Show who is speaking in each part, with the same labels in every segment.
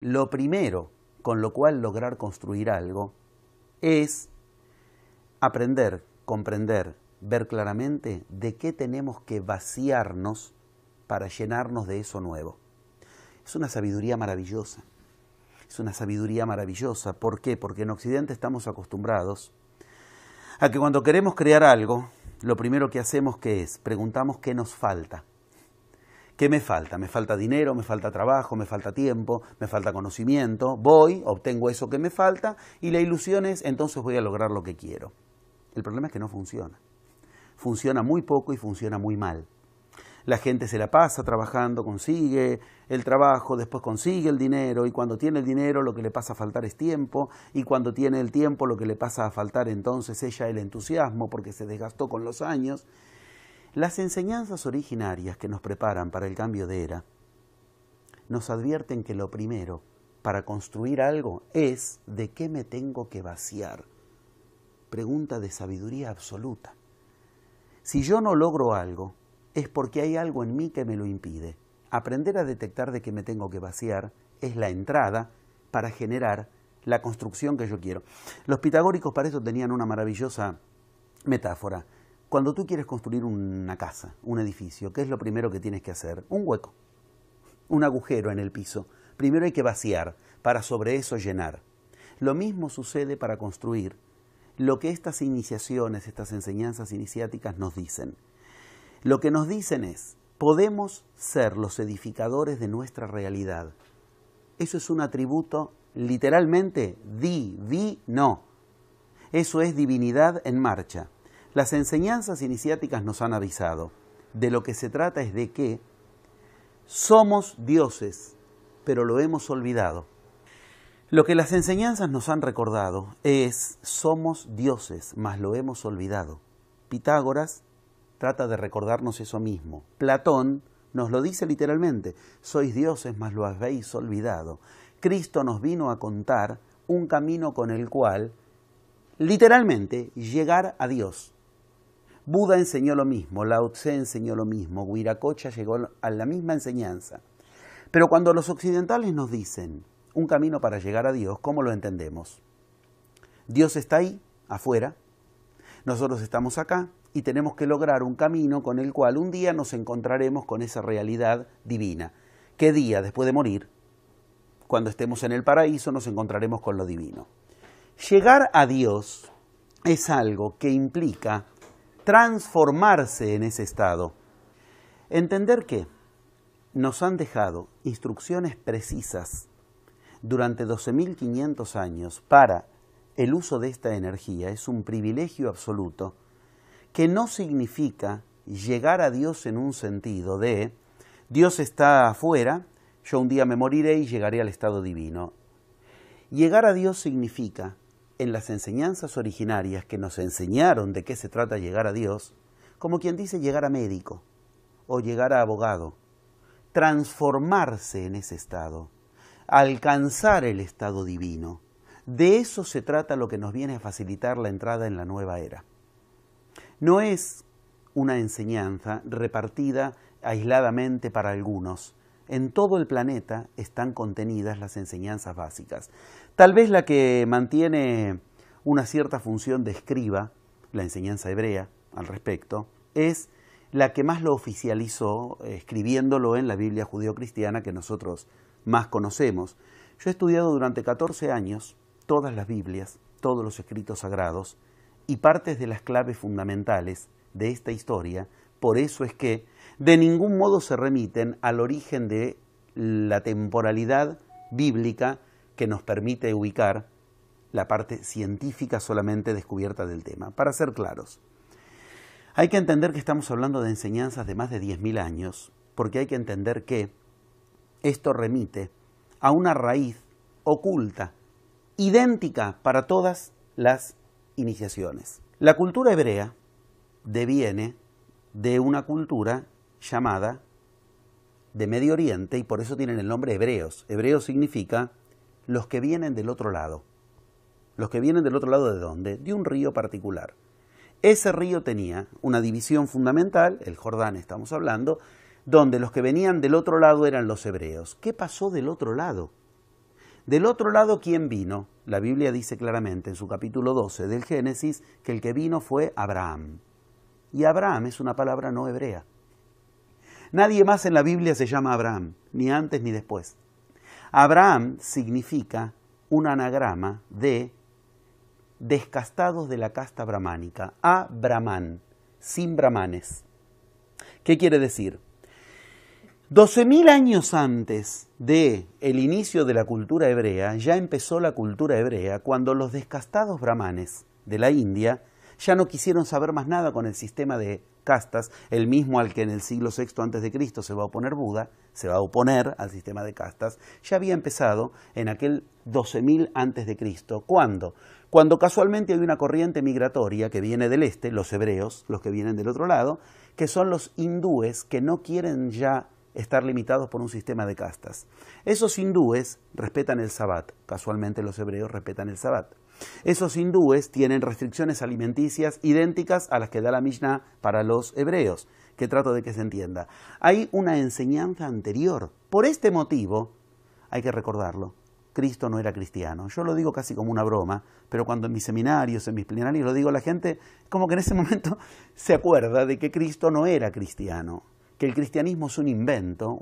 Speaker 1: Lo primero con lo cual lograr construir algo es aprender, comprender, ver claramente de qué tenemos que vaciarnos para llenarnos de eso nuevo. Es una sabiduría maravillosa. Es una sabiduría maravillosa. ¿Por qué? Porque en Occidente estamos acostumbrados a que cuando queremos crear algo, lo primero que hacemos ¿qué es? Preguntamos qué nos falta. ¿Qué me falta? Me falta dinero, me falta trabajo, me falta tiempo, me falta conocimiento. Voy, obtengo eso que me falta y la ilusión es, entonces voy a lograr lo que quiero. El problema es que no funciona. Funciona muy poco y funciona muy mal. La gente se la pasa trabajando, consigue el trabajo, después consigue el dinero y cuando tiene el dinero lo que le pasa a faltar es tiempo y cuando tiene el tiempo lo que le pasa a faltar entonces ella el entusiasmo porque se desgastó con los años. Las enseñanzas originarias que nos preparan para el cambio de era nos advierten que lo primero para construir algo es ¿de qué me tengo que vaciar? Pregunta de sabiduría absoluta. Si yo no logro algo, es porque hay algo en mí que me lo impide. Aprender a detectar de qué me tengo que vaciar es la entrada para generar la construcción que yo quiero. Los pitagóricos para eso tenían una maravillosa metáfora. Cuando tú quieres construir una casa, un edificio, ¿qué es lo primero que tienes que hacer? Un hueco, un agujero en el piso. Primero hay que vaciar para sobre eso llenar. Lo mismo sucede para construir lo que estas iniciaciones, estas enseñanzas iniciáticas nos dicen. Lo que nos dicen es, podemos ser los edificadores de nuestra realidad. Eso es un atributo literalmente divino. Eso es divinidad en marcha. Las enseñanzas iniciáticas nos han avisado. De lo que se trata es de que somos dioses, pero lo hemos olvidado. Lo que las enseñanzas nos han recordado es somos dioses, mas lo hemos olvidado. Pitágoras trata de recordarnos eso mismo. Platón nos lo dice literalmente, sois dioses, mas lo habéis olvidado. Cristo nos vino a contar un camino con el cual, literalmente, llegar a Dios. Buda enseñó lo mismo, Lao Tse enseñó lo mismo, Viracocha llegó a la misma enseñanza. Pero cuando los occidentales nos dicen un camino para llegar a Dios, ¿cómo lo entendemos? Dios está ahí, afuera, nosotros estamos acá y tenemos que lograr un camino con el cual un día nos encontraremos con esa realidad divina. ¿Qué día? Después de morir, cuando estemos en el paraíso, nos encontraremos con lo divino. Llegar a Dios es algo que implica transformarse en ese estado. Entender que nos han dejado instrucciones precisas durante 12.500 años para el uso de esta energía es un privilegio absoluto que no significa llegar a Dios en un sentido de Dios está afuera, yo un día me moriré y llegaré al estado divino. Llegar a Dios significa, en las enseñanzas originarias que nos enseñaron de qué se trata llegar a Dios, como quien dice llegar a médico o llegar a abogado, transformarse en ese estado, alcanzar el estado divino. De eso se trata lo que nos viene a facilitar la entrada en la nueva era. No es una enseñanza repartida aisladamente para algunos. En todo el planeta están contenidas las enseñanzas básicas. Tal vez la que mantiene una cierta función de escriba, la enseñanza hebrea al respecto, es la que más lo oficializó, escribiéndolo en la Biblia judeocristiana que nosotros más conocemos. Yo he estudiado durante 14 años todas las Biblias, todos los escritos sagrados y partes de las claves fundamentales de esta historia. Por eso es que de ningún modo se remiten al origen de la temporalidad bíblica que nos permite ubicar la parte científica solamente descubierta del tema. Para ser claros, hay que entender que estamos hablando de enseñanzas de más de 10.000 años, porque hay que entender que esto remite a una raíz oculta, idéntica para todas las iniciaciones. La cultura hebrea deviene de una cultura llamada de Medio Oriente y por eso tienen el nombre hebreos. Hebreo significa los que vienen del otro lado. ¿Los que vienen del otro lado de dónde? De un río particular. Ese río tenía una división fundamental, el Jordán estamos hablando, donde los que venían del otro lado eran los hebreos. ¿Qué pasó del otro lado? Del otro lado, ¿quién vino? La Biblia dice claramente en su capítulo 12 del Génesis que el que vino fue Abraham. Y Abraham es una palabra no hebrea. Nadie más en la Biblia se llama Abraham, ni antes ni después. Abraham significa un anagrama de descastados de la casta brahmánica, a-brahman, sin brahmanes. ¿Qué quiere decir? 12.000 años antes del inicio de la cultura hebrea, ya empezó la cultura hebrea cuando los descastados brahmanes de la India ya no quisieron saber más nada con el sistema de castas, el mismo al que en el siglo VI a.C. se va a oponer Buda, se va a oponer al sistema de castas, ya había empezado en aquel 12.000 a.C. ¿Cuándo? Cuando casualmente hay una corriente migratoria que viene del este, los hebreos, los que vienen del otro lado, que son los hindúes que no quieren ya estar limitados por un sistema de castas. Esos hindúes respetan el sabbat, casualmente los hebreos respetan el sabbat. Esos hindúes tienen restricciones alimenticias idénticas a las que da la Mishnah para los hebreos, que trato de que se entienda. Hay una enseñanza anterior. Por este motivo, hay que recordarlo, Cristo no era cristiano. Yo lo digo casi como una broma, pero cuando en mis seminarios, en mis plenarios lo digo, la gente como que en ese momento se acuerda de que Cristo no era cristiano, que el cristianismo es un invento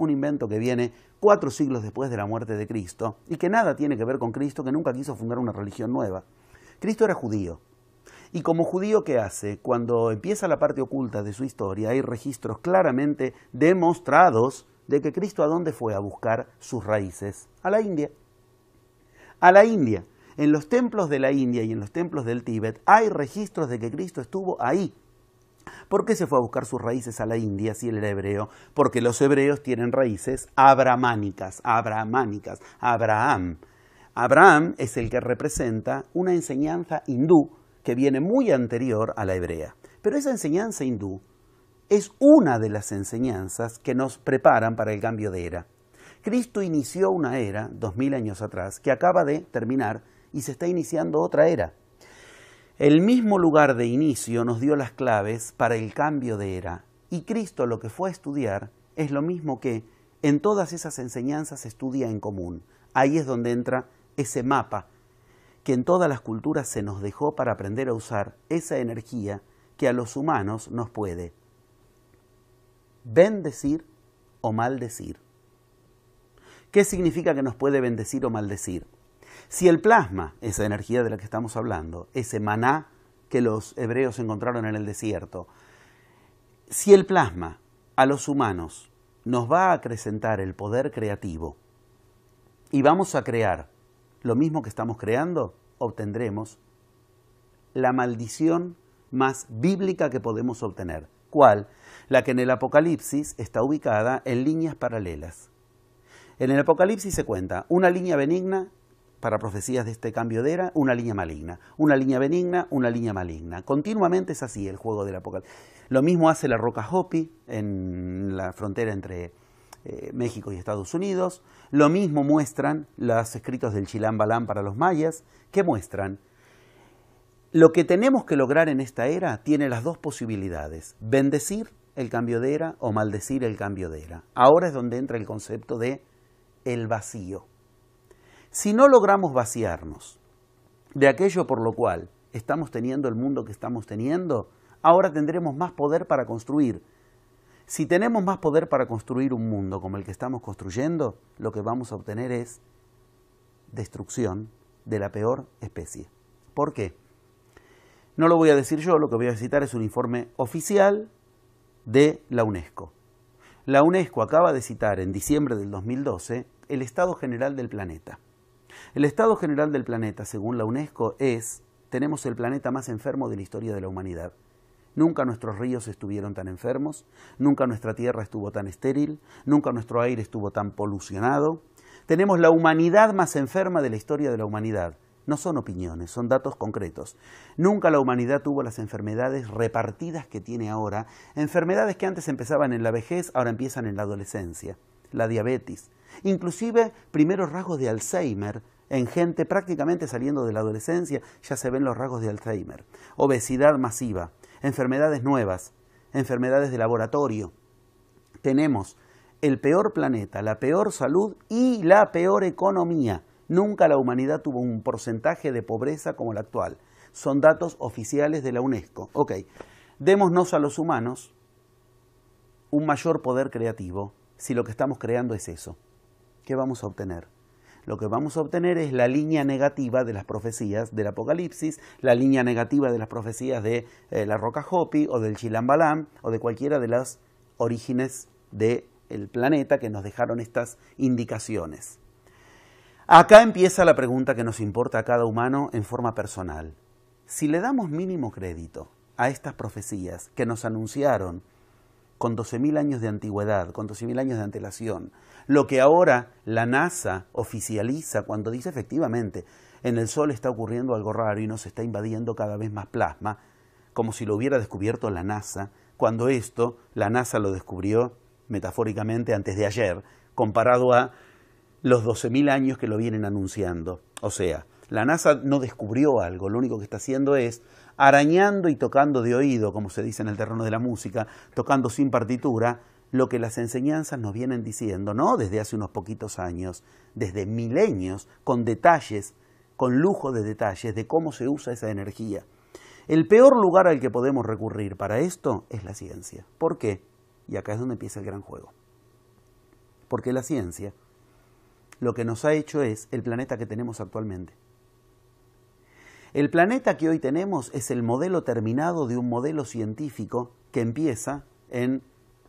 Speaker 1: que viene 4 siglos después de la muerte de Cristo y que nada tiene que ver con Cristo, que nunca quiso fundar una religión nueva. Cristo era judío. Y como judío, ¿qué hace? Cuando empieza la parte oculta de su historia, hay registros claramente demostrados de que Cristo ¿a dónde fue a buscar sus raíces? A la India. A la India. En los templos de la India y en los templos del Tíbet hay registros de que Cristo estuvo ahí. ¿Por qué se fue a buscar sus raíces a la India si él era hebreo? Porque los hebreos tienen raíces abrahámicas. Abraham es el que representa una enseñanza hindú que viene muy anterior a la hebrea. Pero esa enseñanza hindú es una de las enseñanzas que nos preparan para el cambio de era. Cristo inició una era, 2000 años atrás, que acaba de terminar y se está iniciando otra era. El mismo lugar de inicio nos dio las claves para el cambio de era. Y Cristo lo que fue a estudiar es lo mismo que en todas esas enseñanzas se estudia en común. Ahí es donde entra ese mapa que en todas las culturas se nos dejó para aprender a usar esa energía que a los humanos nos puede bendecir o maldecir. ¿Qué significa que nos puede bendecir o maldecir? Si el plasma, esa energía de la que estamos hablando, ese maná que los hebreos encontraron en el desierto, si el plasma a los humanos nos va a acrecentar el poder creativo y vamos a crear lo mismo que estamos creando, obtendremos la maldición más bíblica que podemos obtener. ¿Cuál? La que en el Apocalipsis está ubicada en líneas paralelas. En el Apocalipsis se cuenta una línea benigna para profecías de este cambio de era, una línea maligna, una línea benigna, una línea maligna. Continuamente es así el juego del Apocalipsis. Lo mismo hace la roca Hopi en la frontera entre México y Estados Unidos. Lo mismo muestran los escritos del Chilam Balam para los mayas, que muestran lo que tenemos que lograr en esta era tiene las dos posibilidades: bendecir el cambio de era o maldecir el cambio de era. Ahora es donde entra el concepto de el vacío. Si no logramos vaciarnos de aquello por lo cual estamos teniendo el mundo que estamos teniendo, ahora tendremos más poder para construir. Si tenemos más poder para construir un mundo como el que estamos construyendo, lo que vamos a obtener es destrucción de la peor especie. ¿Por qué? No lo voy a decir yo, lo que voy a citar es un informe oficial de la UNESCO. La UNESCO acaba de citar en diciembre del 2012 el estado general del planeta. El estado general del planeta, según la UNESCO, tenemos el planeta más enfermo de la historia de la humanidad. Nunca nuestros ríos estuvieron tan enfermos, nunca nuestra tierra estuvo tan estéril, nunca nuestro aire estuvo tan polucionado. Tenemos la humanidad más enferma de la historia de la humanidad. No son opiniones, son datos concretos. Nunca la humanidad tuvo las enfermedades repartidas que tiene ahora, enfermedades que antes empezaban en la vejez, ahora empiezan en la adolescencia, la diabetes, inclusive primeros rasgos de Alzheimer. En gente prácticamente saliendo de la adolescencia ya se ven los rasgos de Alzheimer, obesidad masiva, enfermedades nuevas, enfermedades de laboratorio. Tenemos el peor planeta, la peor salud y la peor economía. Nunca la humanidad tuvo un porcentaje de pobreza como el actual. Son datos oficiales de la UNESCO. Ok, démonos a los humanos un mayor poder creativo si lo que estamos creando es eso. ¿Qué vamos a obtener? Lo que vamos a obtener es la línea negativa de las profecías del Apocalipsis, la línea negativa de las profecías de la Roca Hopi o del Chilambalam o de cualquiera de las orígenes del planeta que nos dejaron estas indicaciones. Acá empieza la pregunta que nos importa a cada humano en forma personal. Si le damos mínimo crédito a estas profecías que nos anunciaron con 12.000 años de antigüedad, con 12.000 años de antelación, lo que ahora la NASA oficializa cuando dice efectivamente en el Sol está ocurriendo algo raro y nos está invadiendo cada vez más plasma, como si lo hubiera descubierto la NASA, cuando esto la NASA lo descubrió metafóricamente antes de ayer, comparado a los 12.000 años que lo vienen anunciando. O sea, la NASA no descubrió algo, lo único que está haciendo es arañando y tocando de oído, como se dice en el terreno de la música, tocando sin partitura, lo que las enseñanzas nos vienen diciendo, no desde hace unos poquitos años, desde milenios, con detalles, con lujo de detalles de cómo se usa esa energía. El peor lugar al que podemos recurrir para esto es la ciencia. ¿Por qué? Y acá es donde empieza el gran juego. Porque la ciencia lo que nos ha hecho es el planeta que tenemos actualmente. El planeta que hoy tenemos es el modelo terminado de un modelo científico que empieza en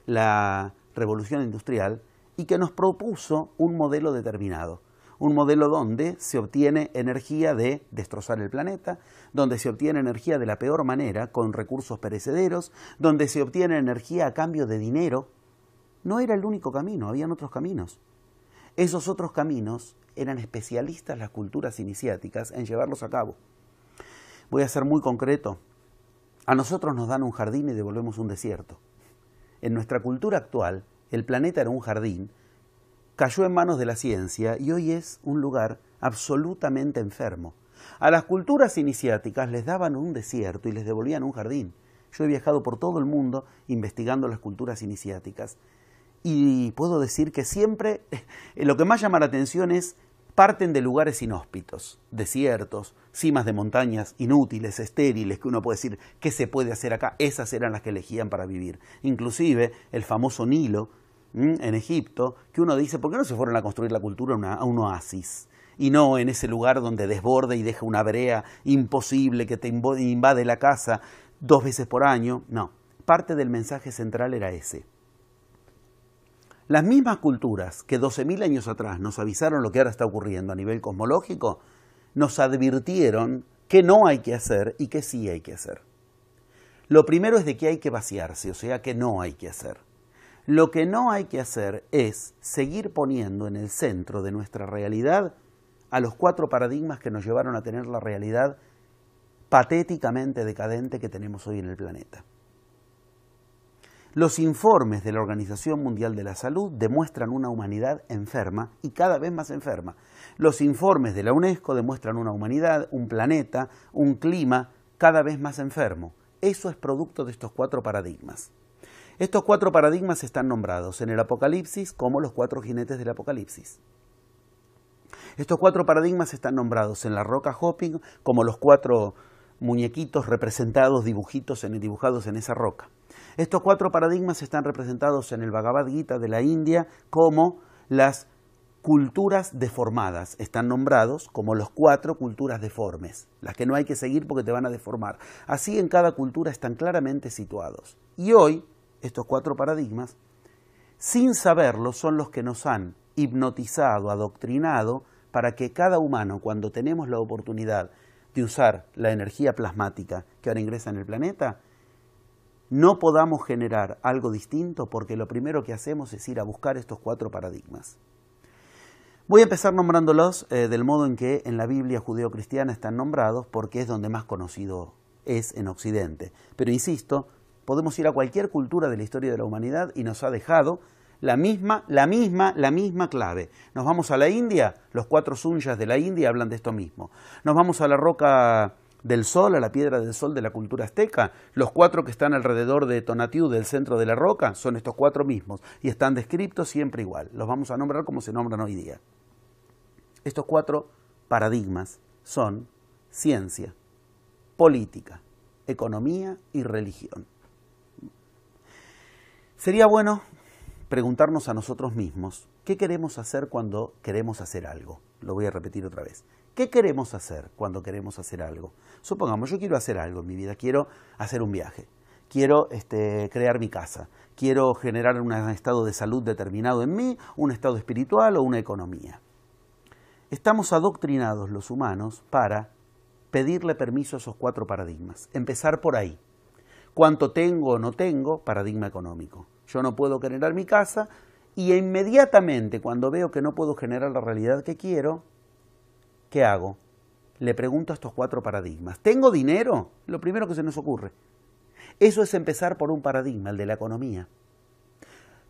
Speaker 1: la revolución industrial y que nos propuso un modelo determinado. Un modelo donde se obtiene energía de destrozar el planeta, donde se obtiene energía de la peor manera, con recursos perecederos, donde se obtiene energía a cambio de dinero. No era el único camino, habían otros caminos. Esos otros caminos eran especialistas las culturas iniciáticas en llevarlos a cabo. Voy a ser muy concreto. A nosotros nos dan un jardín y devolvemos un desierto. En nuestra cultura actual, el planeta era un jardín, cayó en manos de la ciencia y hoy es un lugar absolutamente enfermo. A las culturas iniciáticas les daban un desierto y les devolvían un jardín. Yo he viajado por todo el mundo investigando las culturas iniciáticas y puedo decir que siempre lo que más llama la atención es parten de lugares inhóspitos, desiertos, cimas de montañas inútiles, estériles, que uno puede decir, ¿qué se puede hacer acá? Esas eran las que elegían para vivir. Inclusive el famoso Nilo en Egipto, que uno dice, ¿por qué no se fueron a construir la cultura a un oasis? Y no en ese lugar donde desborda y deja una brea imposible que te invade la casa 2 veces por año. No, parte del mensaje central era ese. Las mismas culturas que 12.000 años atrás nos avisaron lo que ahora está ocurriendo a nivel cosmológico, nos advirtieron qué no hay que hacer y qué sí hay que hacer. Lo primero es de que hay que vaciarse, o sea, que no hay que hacer. Lo que no hay que hacer es seguir poniendo en el centro de nuestra realidad a los 4 paradigmas que nos llevaron a tener la realidad patéticamente decadente que tenemos hoy en el planeta. Los informes de la Organización Mundial de la Salud demuestran una humanidad enferma y cada vez más enferma. Los informes de la UNESCO demuestran una humanidad, un planeta, un clima cada vez más enfermo. Eso es producto de estos 4 paradigmas. Estos 4 paradigmas están nombrados en el Apocalipsis como los 4 jinetes del Apocalipsis. Estos 4 paradigmas están nombrados en la Roca Hopi como los 4 muñequitos representados, dibujados en esa roca. Estos 4 paradigmas están representados en el Bhagavad Gita de la India como las culturas deformadas. Están nombrados como los 4 culturas deformes, las que no hay que seguir porque te van a deformar. Así en cada cultura están claramente situados. Y hoy, estos 4 paradigmas, sin saberlo, son los que nos han hipnotizado, adoctrinado, para que cada humano, cuando tenemos la oportunidad de usar la energía plasmática que ahora ingresa en el planeta, no podamos generar algo distinto porque lo primero que hacemos es ir a buscar estos 4 paradigmas. Voy a empezar nombrándolos del modo en que en la Biblia judeo-cristiana están nombrados porque es donde más conocido es en Occidente. Pero insisto, podemos ir a cualquier cultura de la historia de la humanidad y nos ha dejado la misma clave. Nos vamos a la India, los 4 sunyas de la India hablan de esto mismo. Nos vamos a la roca del sol, a la piedra del sol de la cultura azteca, los 4 que están alrededor de Tonatiuh, del centro de la roca, son estos 4 mismos y están descritos siempre igual. Los vamos a nombrar como se nombran hoy día. Estos 4 paradigmas son ciencia, política, economía y religión. Sería bueno preguntarnos a nosotros mismos, ¿qué queremos hacer cuando queremos hacer algo? Lo voy a repetir otra vez. ¿Qué queremos hacer cuando queremos hacer algo? Supongamos, yo quiero hacer algo en mi vida, quiero hacer un viaje, quiero crear mi casa, quiero generar un estado de salud determinado en mí, un estado espiritual o una economía. Estamos adoctrinados los humanos para pedirle permiso a esos 4 paradigmas, empezar por ahí. ¿Cuánto tengo o no tengo? Paradigma económico. Yo no puedo generar mi casa y inmediatamente cuando veo que no puedo generar la realidad que quiero, ¿qué hago? Le pregunto a estos 4 paradigmas. ¿Tengo dinero? Lo primero que se nos ocurre. Eso es empezar por un paradigma, el de la economía.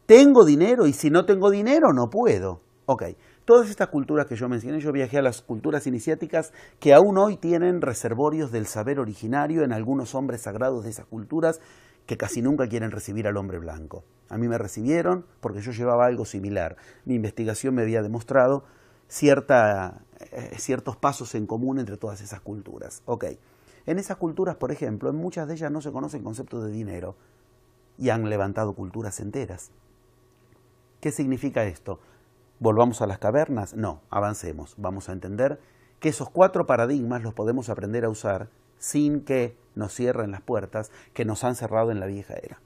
Speaker 1: ¿Tengo dinero? Y si no tengo dinero, no puedo. Ok, todas estas culturas que yo mencioné, yo viajé a las culturas iniciáticas que aún hoy tienen reservorios del saber originario en algunos hombres sagrados de esas culturas que casi nunca quieren recibir al hombre blanco. A mí me recibieron porque yo llevaba algo similar. Mi investigación me había demostrado ciertos pasos en común entre todas esas culturas. Ok, en esas culturas, por ejemplo, en muchas de ellas no se conoce el concepto de dinero y han levantado culturas enteras. ¿Qué significa esto? ¿Volvamos a las cavernas? No, avancemos. Vamos a entender que esos 4 paradigmas los podemos aprender a usar sin que nos cierren las puertas que nos han cerrado en la vieja era.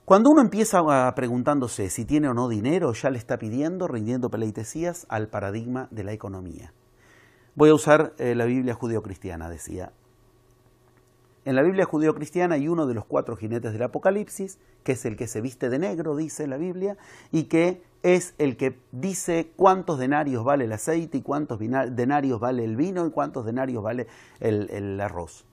Speaker 1: Cuando uno empieza preguntándose si tiene o no dinero, ya le está pidiendo, rindiendo pleitesías al paradigma de la economía. Voy a usar la Biblia judeocristiana, decía. En la Biblia judeocristiana hay uno de los 4 jinetes del Apocalipsis, que es el que se viste de negro, dice la Biblia, y que es el que dice cuántos denarios vale el aceite y cuántos denarios vale el vino y cuántos denarios vale el arroz,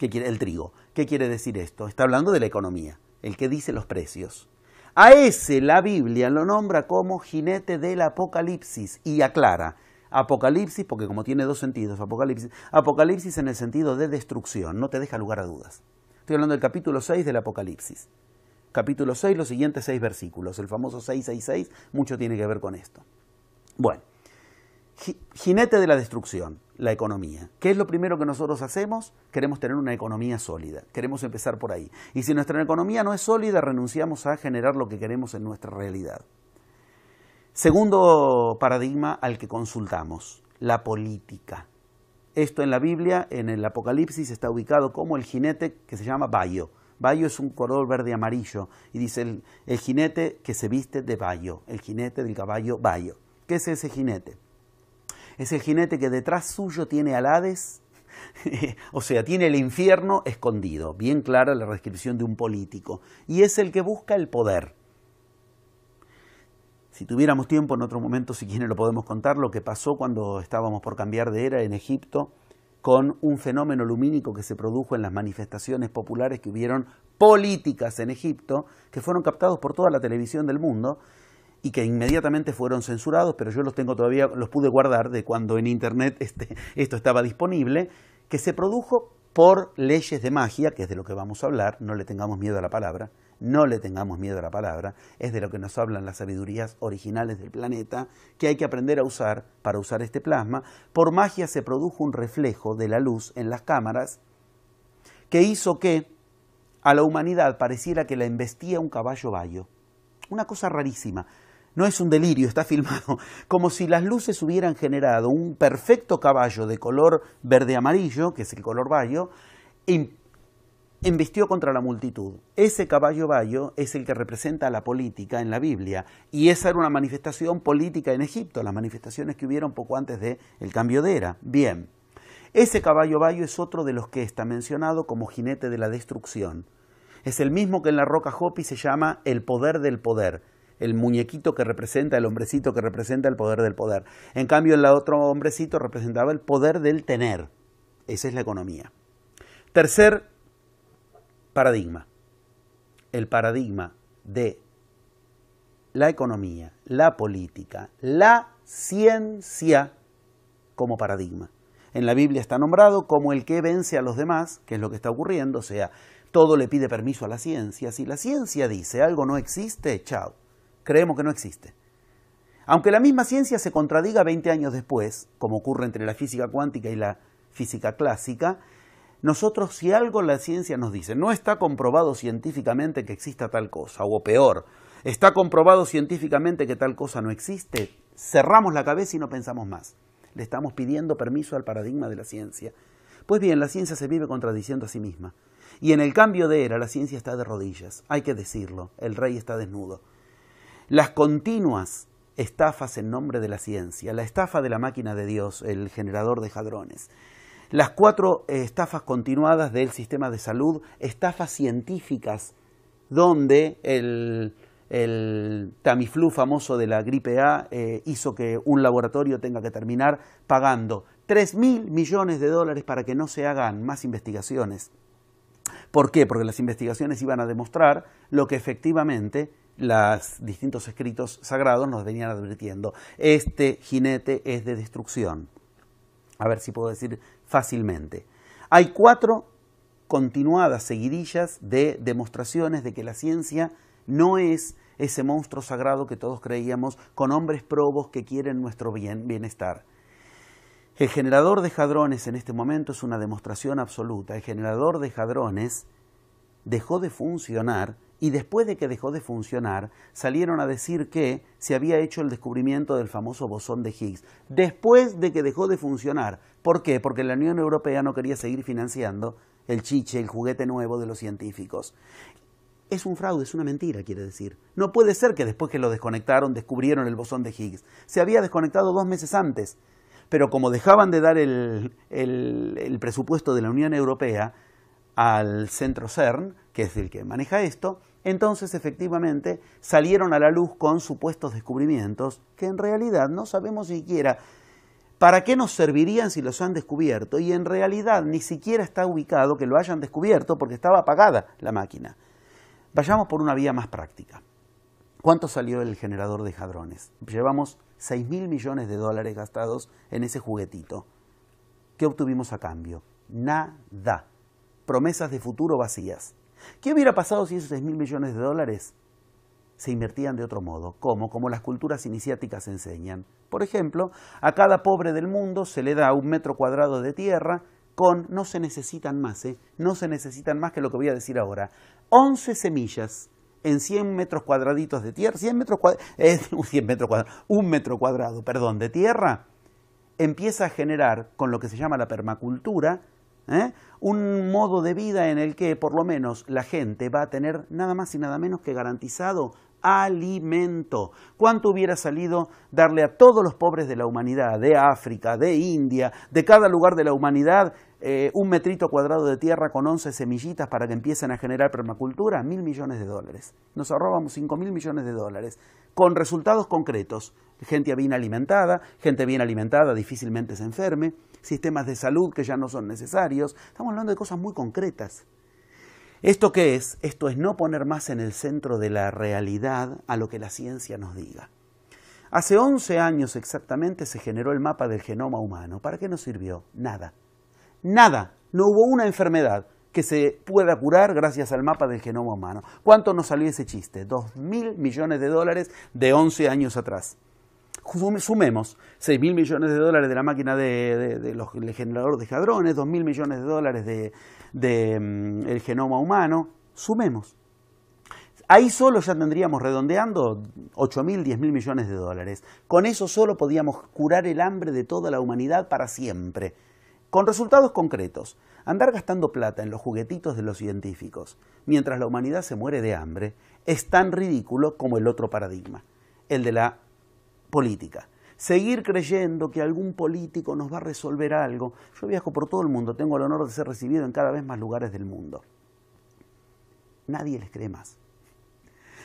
Speaker 1: el trigo. ¿Qué quiere decir esto? Está hablando de la economía, el que dice los precios. A ese la Biblia lo nombra como jinete del Apocalipsis y aclara. Apocalipsis, porque como tiene 2 sentidos, Apocalipsis en el sentido de destrucción, no te deja lugar a dudas. Estoy hablando del capítulo 6 del Apocalipsis. Capítulo 6, los siguientes 6 versículos, el famoso 666, mucho tiene que ver con esto. Bueno, jinete de la destrucción, la economía. ¿Qué es lo primero que nosotros hacemos? Queremos tener una economía sólida, queremos empezar por ahí. Y si nuestra economía no es sólida, renunciamos a generar lo que queremos en nuestra realidad. Segundo paradigma al que consultamos, la política. Esto en la Biblia, en el Apocalipsis, está ubicado como el jinete que se llama bayo. Bayo es un color verde amarillo y dice el jinete que se viste de bayo, el jinete del caballo bayo. ¿Qué es ese jinete? Es el jinete que detrás suyo tiene al Hades, o sea, tiene el infierno escondido. Bien clara la descripción de un político. Y es el que busca el poder. Si tuviéramos tiempo, en otro momento, si quieren, lo podemos contar, lo que pasó cuando estábamos por cambiar de era en Egipto con un fenómeno lumínico que se produjo en las manifestaciones populares que hubieron políticas en Egipto, que fueron captados por toda la televisión del mundo y que inmediatamente fueron censurados, pero yo los tengo todavía, los pude guardar de cuando en internet esto estaba disponible, que se produjo por leyes de magia, que es de lo que vamos a hablar, no le tengamos miedo a la palabra, no le tengamos miedo a la palabra, es de lo que nos hablan las sabidurías originales del planeta, que hay que aprender a usar para usar este plasma. Por magia se produjo un reflejo de la luz en las cámaras que hizo que a la humanidad pareciera que la embestía un caballo bayo. Una cosa rarísima. No es un delirio, está filmado. Como si las luces hubieran generado un perfecto caballo de color verde-amarillo, que es el color bayo, embistió contra la multitud. Ese caballo bayo es el que representa la política en la Biblia. Y esa era una manifestación política en Egipto, las manifestaciones que hubieron poco antes del cambio de era. Bien, ese caballo bayo es otro de los que está mencionado como jinete de la destrucción. Es el mismo que en la roca Hopi se llama el poder del poder. El muñequito que representa, el hombrecito que representa el poder del poder. En cambio, el otro hombrecito representaba el poder del tener. Esa es la economía. Tercer paradigma. El paradigma de la economía, la política, la ciencia como paradigma. En la Biblia está nombrado como el que vence a los demás, que es lo que está ocurriendo, o sea, todo le pide permiso a la ciencia. Si la ciencia dice algo no existe, chao. Creemos que no existe. Aunque la misma ciencia se contradiga 20 años después, como ocurre entre la física cuántica y la física clásica, nosotros, si algo la ciencia nos dice, no está comprobado científicamente que exista tal cosa, o peor, está comprobado científicamente que tal cosa no existe, cerramos la cabeza y no pensamos más. Le estamos pidiendo permiso al paradigma de la ciencia. Pues bien, la ciencia se vive contradiciendo a sí misma. Y en el cambio de era, la ciencia está de rodillas. Hay que decirlo, el rey está desnudo. Las continuas estafas en nombre de la ciencia, la estafa de la máquina de Dios, el generador de hadrones, las 4 estafas continuadas del sistema de salud, estafas científicas, donde el Tamiflu famoso de la gripe A hizo que un laboratorio tenga que terminar pagando 3.000 millones de dólares para que no se hagan más investigaciones. ¿Por qué? Porque las investigaciones iban a demostrar lo que efectivamente los distintos escritos sagrados nos venían advirtiendo. Este jinete es de destrucción. A ver si puedo decir fácilmente. Hay 4 continuadas seguidillas de demostraciones de que la ciencia no es ese monstruo sagrado que todos creíamos, con hombres probos que quieren nuestro bienestar. El generador de hadrones en este momento es una demostración absoluta. El generador de hadrones dejó de funcionar y después de que dejó de funcionar salieron a decir que se había hecho el descubrimiento del famoso bosón de Higgs. Después de que dejó de funcionar. ¿Por qué? Porque la Unión Europea no quería seguir financiando el chiche, el juguete nuevo de los científicos. Es un fraude, es una mentira, quiere decir. No puede ser que después que lo desconectaron descubrieron el bosón de Higgs. Se había desconectado 2 meses antes. Pero como dejaban de dar el presupuesto de la Unión Europea al centro CERN, que es el que maneja esto, entonces efectivamente salieron a la luz con supuestos descubrimientos que en realidad no sabemos siquiera para qué nos servirían si los han descubierto, y en realidad ni siquiera está ubicado que lo hayan descubierto porque estaba apagada la máquina. Vayamos por una vía más práctica. ¿Cuánto salió el generador de hadrones? Llevamos 6.000 millones de dólares gastados en ese juguetito. ¿Qué obtuvimos a cambio? Nada. Promesas de futuro vacías. ¿Qué hubiera pasado si esos 6.000 millones de dólares se invertían de otro modo? ¿Cómo? Como las culturas iniciáticas enseñan. Por ejemplo, a cada pobre del mundo se le da 1 metro cuadrado de tierra con, no se necesitan más, no se necesitan más que lo que voy a decir ahora, 11 semillas en 100 metros cuadraditos de tierra, 1 metro cuadrado, perdón, de tierra, empieza a generar, con lo que se llama la permacultura, un modo de vida en el que por lo menos la gente va a tener nada más y nada menos que garantizado alimento. ¿Cuánto hubiera salido darle a todos los pobres de la humanidad, de África, de India, de cada lugar de la humanidad, 1 metrito cuadrado de tierra con 11 semillitas para que empiecen a generar permacultura? 1.000 millones de dólares. Nos ahorrábamos 5.000 millones de dólares con resultados concretos. Gente bien alimentada difícilmente se enferme, sistemas de salud que ya no son necesarios. Estamos hablando de cosas muy concretas. ¿Esto qué es? Esto es no poner más en el centro de la realidad a lo que la ciencia nos diga. Hace 11 años exactamente se generó el mapa del genoma humano. ¿Para qué nos sirvió? Nada. Nada. No hubo una enfermedad que se pueda curar gracias al mapa del genoma humano. ¿Cuánto nos salió ese chiste? 2.000 millones de dólares de 11 años atrás. Sumemos 6.000 millones de dólares de la máquina del generador de hadrones, 2.000 millones de dólares del genoma humano. Sumemos. Ahí solo ya tendríamos, redondeando, 8.000, 10.000 millones de dólares. Con eso solo podíamos curar el hambre de toda la humanidad para siempre. Con resultados concretos. Andar gastando plata en los juguetitos de los científicos mientras la humanidad se muere de hambre es tan ridículo como el otro paradigma, el de la política. Seguir creyendo que algún político nos va a resolver algo. Yo viajo por todo el mundo, tengo el honor de ser recibido en cada vez más lugares del mundo. Nadie les cree más.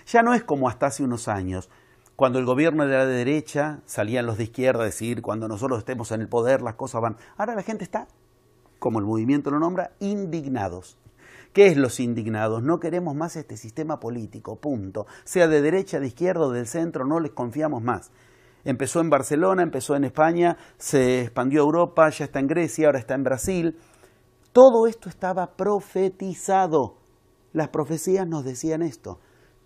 Speaker 1: Ya no es como hasta hace unos años, cuando el gobierno era de derecha, salían los de izquierda a decir, cuando nosotros estemos en el poder las cosas van. Ahora la gente está, como el movimiento lo nombra, indignados. ¿Qué es los indignados? No queremos más este sistema político, punto. Sea de derecha, de izquierda o del centro, no les confiamos más. Empezó en Barcelona, empezó en España, se expandió a Europa, ya está en Grecia, ahora está en Brasil. Todo esto estaba profetizado. Las profecías nos decían esto.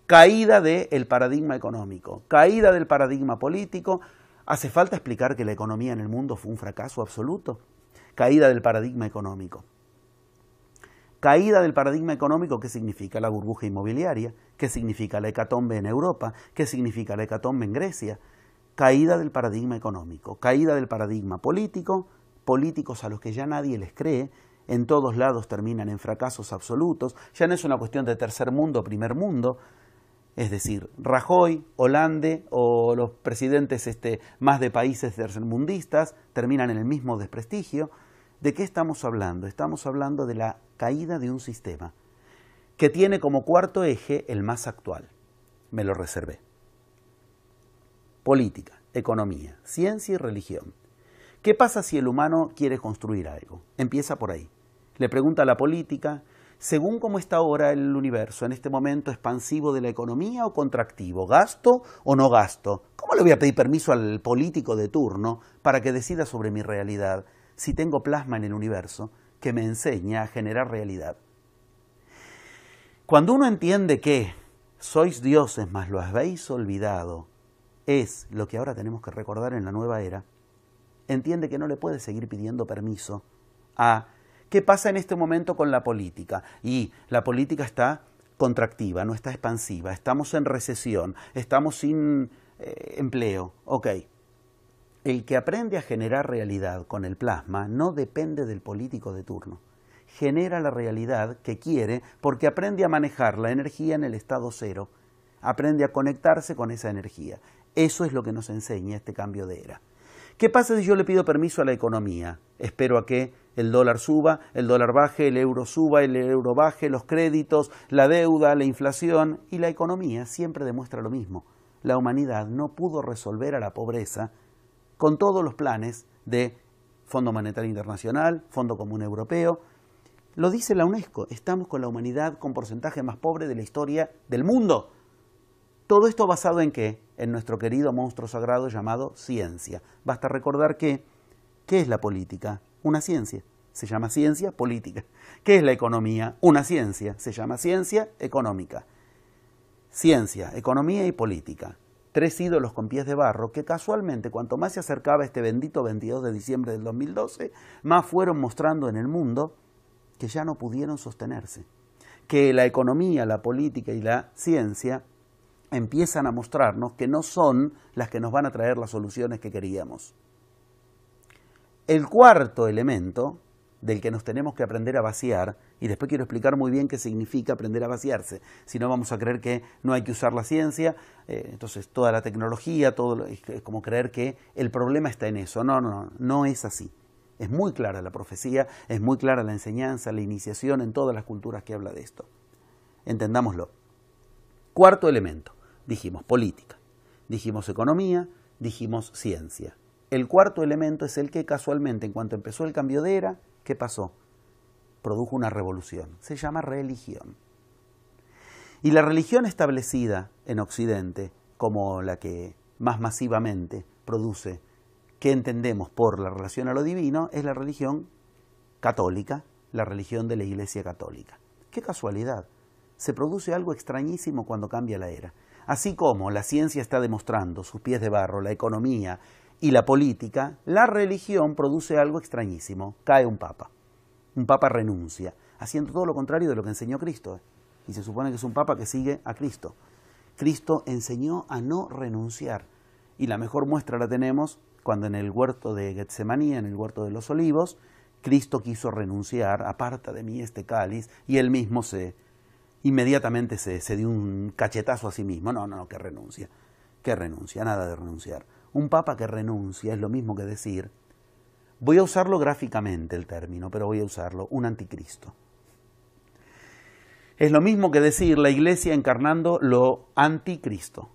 Speaker 1: caída del paradigma económico, caída del paradigma político. ¿Hace falta explicar que la economía en el mundo fue un fracaso absoluto? Caída del paradigma económico. Caída del paradigma económico, ¿qué significa? La burbuja inmobiliaria, ¿qué significa la hecatombe en Europa? ¿Qué significa la hecatombe en Grecia? Caída del paradigma económico, caída del paradigma político, políticos a los que ya nadie les cree, en todos lados terminan en fracasos absolutos, ya no es una cuestión de tercer mundo, primer mundo, es decir, Rajoy, Hollande o los presidentes más de países tercermundistas terminan en el mismo desprestigio. ¿De qué estamos hablando? Estamos hablando de la caída de un sistema que tiene como cuarto eje el más actual. Me lo reservé. Política, economía, ciencia y religión. ¿Qué pasa si el humano quiere construir algo? Empieza por ahí. Le pregunta a la política, según cómo está ahora el universo, en este momento expansivo de la economía o contractivo, ¿gasto o no gasto? ¿Cómo le voy a pedir permiso al político de turno para que decida sobre mi realidad si tengo plasma en el universo que me enseña a generar realidad? Cuando uno entiende que sois dioses, mas lo habéis olvidado, es lo que ahora tenemos que recordar en la nueva era, entiende que no le puede seguir pidiendo permiso a qué pasa en este momento con la política. Y la política está contractiva, no está expansiva, estamos en recesión, estamos sin empleo. Ok, el que aprende a generar realidad con el plasma no depende del político de turno. Genera la realidad que quiere porque aprende a manejar la energía en el estado cero, aprende a conectarse con esa energía. Eso es lo que nos enseña este cambio de era. ¿Qué pasa si yo le pido permiso a la economía? Espero a que el dólar suba, el dólar baje, el euro suba, el euro baje, los créditos, la deuda, la inflación, y la economía siempre demuestra lo mismo. La humanidad no pudo resolver a la pobreza con todos los planes de Fondo Monetario Internacional, Fondo Común Europeo. Lo dice la UNESCO, estamos con la humanidad con porcentaje más pobre de la historia del mundo. Todo esto basado en ¿qué? En nuestro querido monstruo sagrado llamado ciencia. Basta recordar que, ¿qué es la política? Una ciencia. Se llama ciencia política. ¿Qué es la economía? Una ciencia. Se llama ciencia económica. Ciencia, economía y política. Tres ídolos con pies de barro que casualmente cuanto más se acercaba este bendito 22 de diciembre del 2012, más fueron mostrando en el mundo que ya no pudieron sostenerse. Que la economía, la política y la ciencia empiezan a mostrarnos que no son las que nos van a traer las soluciones que queríamos. El cuarto elemento del que nos tenemos que aprender a vaciar, y después quiero explicar muy bien qué significa aprender a vaciarse, si no vamos a creer que no hay que usar la ciencia, entonces toda la tecnología, todo es como creer que el problema está en eso. No es así. Es muy clara la profecía, es muy clara la enseñanza, la iniciación en todas las culturas que habla de esto. Entendámoslo. Cuarto elemento. Dijimos política, dijimos economía, dijimos ciencia. El cuarto elemento es el que casualmente, en cuanto empezó el cambio de era, ¿qué pasó? Produjo una revolución. Se llama religión. Y la religión establecida en Occidente, como la que más masivamente produce, ¿qué entendemos por la relación a lo divino? Es la religión católica, la religión de la Iglesia Católica. ¡Qué casualidad! Se produce algo extrañísimo cuando cambia la era. Así como la ciencia está demostrando sus pies de barro, la economía y la política, la religión produce algo extrañísimo. Cae un papa. Un papa renuncia, haciendo todo lo contrario de lo que enseñó Cristo. Y se supone que es un papa que sigue a Cristo. Cristo enseñó a no renunciar. Y la mejor muestra la tenemos cuando en el huerto de Getsemaní, en el huerto de los Olivos, Cristo quiso renunciar, aparta de mí este cáliz, y él mismo inmediatamente se dio un cachetazo a sí mismo. No, que renuncia. ¿Qué renuncia? Nada de renunciar. Un papa que renuncia es lo mismo que decir, voy a usarlo gráficamente el término, pero voy a usarlo, un anticristo. Es lo mismo que decir la Iglesia encarnando lo anticristo.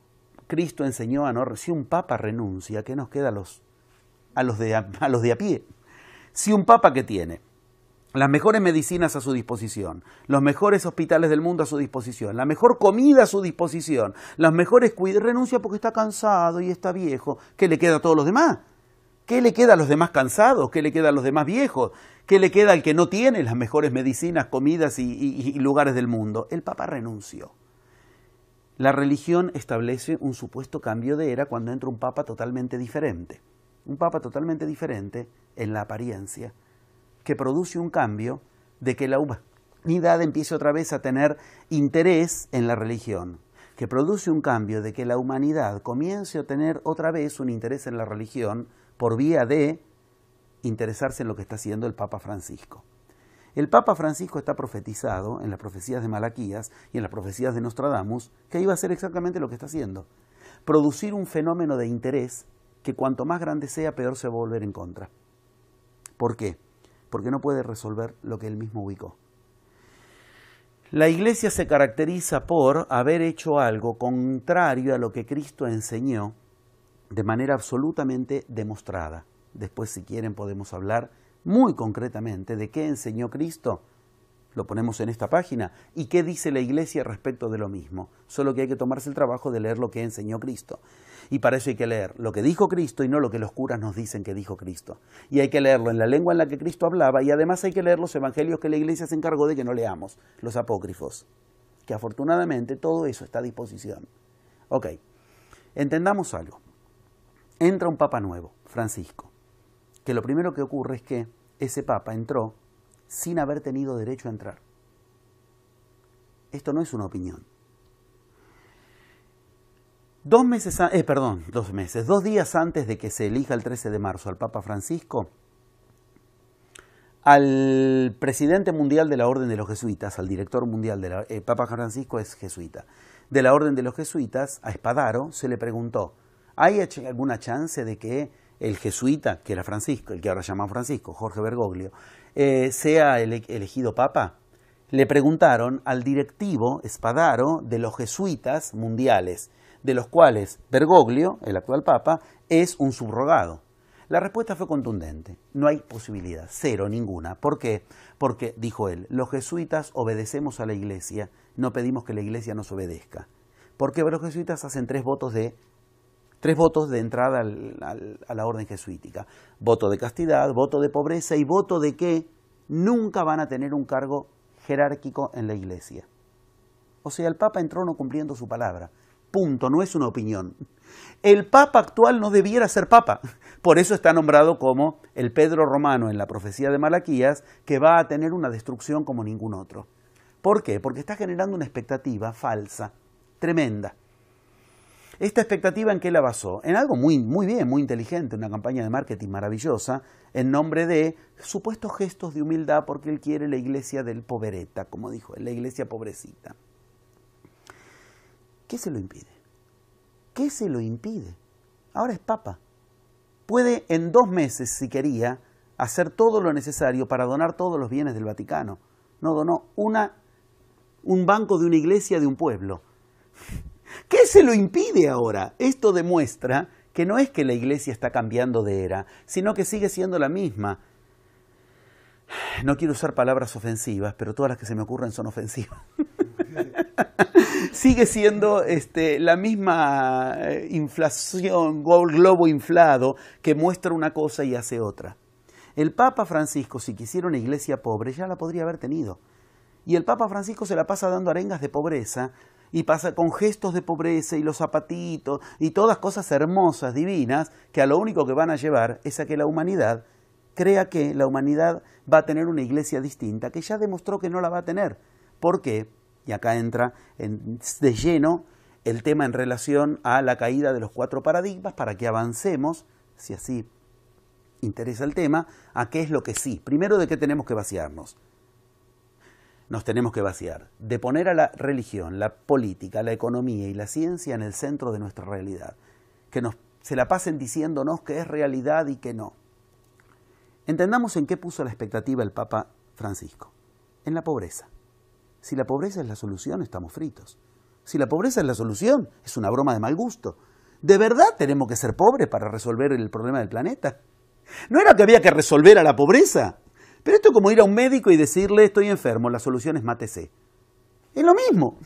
Speaker 1: Cristo enseñó a no... Si un papa renuncia, ¿qué nos queda a los de a pie? Si un papa que tiene las mejores medicinas a su disposición, los mejores hospitales del mundo a su disposición, la mejor comida a su disposición, los mejores cuidados, renuncia porque está cansado y está viejo, ¿qué le queda a todos los demás? ¿Qué le queda a los demás cansados? ¿Qué le queda a los demás viejos? ¿Qué le queda al que no tiene las mejores medicinas, comidas y lugares del mundo? El Papa renunció. La religión establece un supuesto cambio de era cuando entra un papa totalmente diferente. Un papa totalmente diferente en la apariencia, que produce un cambio de que la humanidad empiece otra vez a tener interés en la religión, que produce un cambio de que la humanidad comience a tener otra vez un interés en la religión por vía de interesarse en lo que está haciendo el Papa Francisco. El Papa Francisco está profetizado en las profecías de Malaquías y en las profecías de Nostradamus que iba a hacer exactamente lo que está haciendo. Producir un fenómeno de interés que cuanto más grande sea, peor se va a volver en contra. ¿Por qué? Porque no puede resolver lo que él mismo ubicó. La Iglesia se caracteriza por haber hecho algo contrario a lo que Cristo enseñó de manera absolutamente demostrada. Después, si quieren, podemos hablar muy concretamente de qué enseñó Cristo. Lo ponemos en esta página. ¿Y qué dice la Iglesia respecto de lo mismo? Solo que hay que tomarse el trabajo de leer lo que enseñó Cristo. Y para eso hay que leer lo que dijo Cristo y no lo que los curas nos dicen que dijo Cristo. Y hay que leerlo en la lengua en la que Cristo hablaba y además hay que leer los evangelios que la Iglesia se encargó de que no leamos, los apócrifos. Que afortunadamente todo eso está a disposición. Ok, entendamos algo. Entra un papa nuevo, Francisco, que lo primero que ocurre es que ese papa entró sin haber tenido derecho a entrar. Esto no es una opinión. 2 días antes de que se elija el 13 de marzo al Papa Francisco, al presidente mundial de la Orden de los Jesuitas, al director mundial del Papa Francisco es jesuita, de la Orden de los Jesuitas, a Espadaro, se le preguntó, ¿hay alguna chance de que el jesuita, que era Francisco, el que ahora llama Francisco, Jorge Bergoglio, sea elegido papa? Le preguntaron al directivo Espadaro de los jesuitas mundiales, de los cuales Bergoglio, el actual papa, es un subrogado. La respuesta fue contundente, no hay posibilidad, cero, ninguna. ¿Por qué? Porque, dijo él, los jesuitas obedecemos a la Iglesia, no pedimos que la Iglesia nos obedezca. Porque los jesuitas hacen 3 votos de entrada a la orden jesuítica. Voto de castidad, voto de pobreza y voto de que nunca van a tener un cargo jerárquico en la Iglesia. O sea, el Papa entró no cumpliendo su palabra. Punto, no es una opinión. El Papa actual no debiera ser Papa. Por eso está nombrado como el Pedro Romano en la profecía de Malaquías, que va a tener una destrucción como ningún otro. ¿Por qué? Porque está generando una expectativa falsa, tremenda. ¿Esta expectativa en qué la basó? En algo muy bien, muy inteligente, una campaña de marketing maravillosa, en nombre de supuestos gestos de humildad, porque él quiere la iglesia del povereta, como dijo él, la iglesia pobrecita. ¿Qué se lo impide? ¿Qué se lo impide? Ahora es papa. Puede en 2 meses, si quería, hacer todo lo necesario para donar todos los bienes del Vaticano. No donó un banco de una iglesia de un pueblo. ¿Qué se lo impide ahora? Esto demuestra que no es que la iglesia está cambiando de era, sino que sigue siendo la misma. No quiero usar palabras ofensivas, pero todas las que se me ocurren son ofensivas. Sigue siendo la misma inflación, globo inflado, que muestra una cosa y hace otra. El Papa Francisco, si quisiera una iglesia pobre, ya la podría haber tenido. Y el Papa Francisco se la pasa dando arengas de pobreza, y pasa con gestos de pobreza y los zapatitos y todas cosas hermosas, divinas, que a lo único que van a llevar es a que la humanidad crea que la humanidad va a tener una iglesia distinta, que ya demostró que no la va a tener. ¿Por qué? Y acá entra de lleno el tema en relación a la caída de los 4 paradigmas, para que avancemos, si así interesa el tema, a qué es lo que sí. Primero, ¿de qué tenemos que vaciarnos? Nos tenemos que vaciar de poner a la religión, la política, la economía y la ciencia en el centro de nuestra realidad. Que se la pasen diciéndonos que es realidad y que no. Entendamos en qué puso la expectativa el Papa Francisco. En la pobreza. Si la pobreza es la solución, estamos fritos. Si la pobreza es la solución, es una broma de mal gusto. ¿De verdad tenemos que ser pobres para resolver el problema del planeta? ¿No era que había que resolver a la pobreza? Pero esto es como ir a un médico y decirle, estoy enfermo, la solución es mátese. Es lo mismo.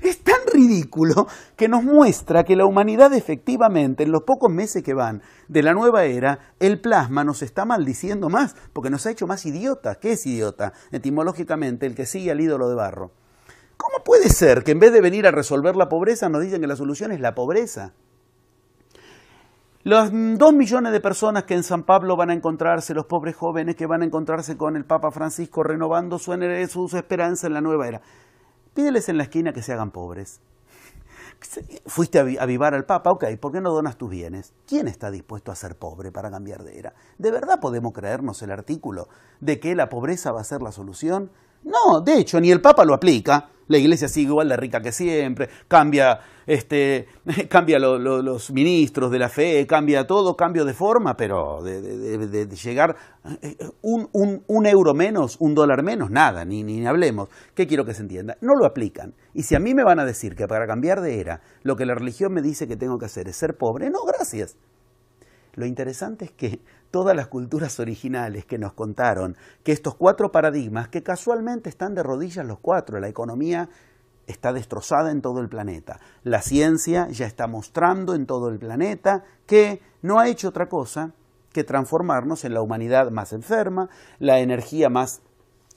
Speaker 1: Es tan ridículo que nos muestra que la humanidad efectivamente, en los pocos meses que van de la nueva era, el plasma nos está maldiciendo más, porque nos ha hecho más idiotas. ¿Qué es idiota? Etimológicamente, el que sigue al ídolo de barro. ¿Cómo puede ser que en vez de venir a resolver la pobreza nos dicen que la solución es la pobreza? Los 2 millones de personas que en San Pablo van a encontrarse, los pobres jóvenes que van a encontrarse con el Papa Francisco renovando su esperanza en la nueva era. Pídeles en la esquina que se hagan pobres. Fuiste a avivar al Papa, ok, ¿por qué no donas tus bienes? ¿Quién está dispuesto a ser pobre para cambiar de era? ¿De verdad podemos creernos el artículo de que la pobreza va a ser la solución? No, de hecho, ni el Papa lo aplica. La iglesia sigue igual de rica que siempre, cambia los ministros de la fe, cambia todo, cambio de forma, pero de llegar un euro menos, $1 menos, nada, ni hablemos. ¿Qué quiero que se entienda? No lo aplican. Y si a mí me van a decir que para cambiar de era, lo que la religión me dice que tengo que hacer es ser pobre, no, gracias. Lo interesante es que todas las culturas originales que nos contaron que estos 4 paradigmas, que casualmente están de rodillas los 4, la economía está destrozada en todo el planeta, la ciencia ya está mostrando en todo el planeta que no ha hecho otra cosa que transformarnos en la humanidad más enferma, la energía más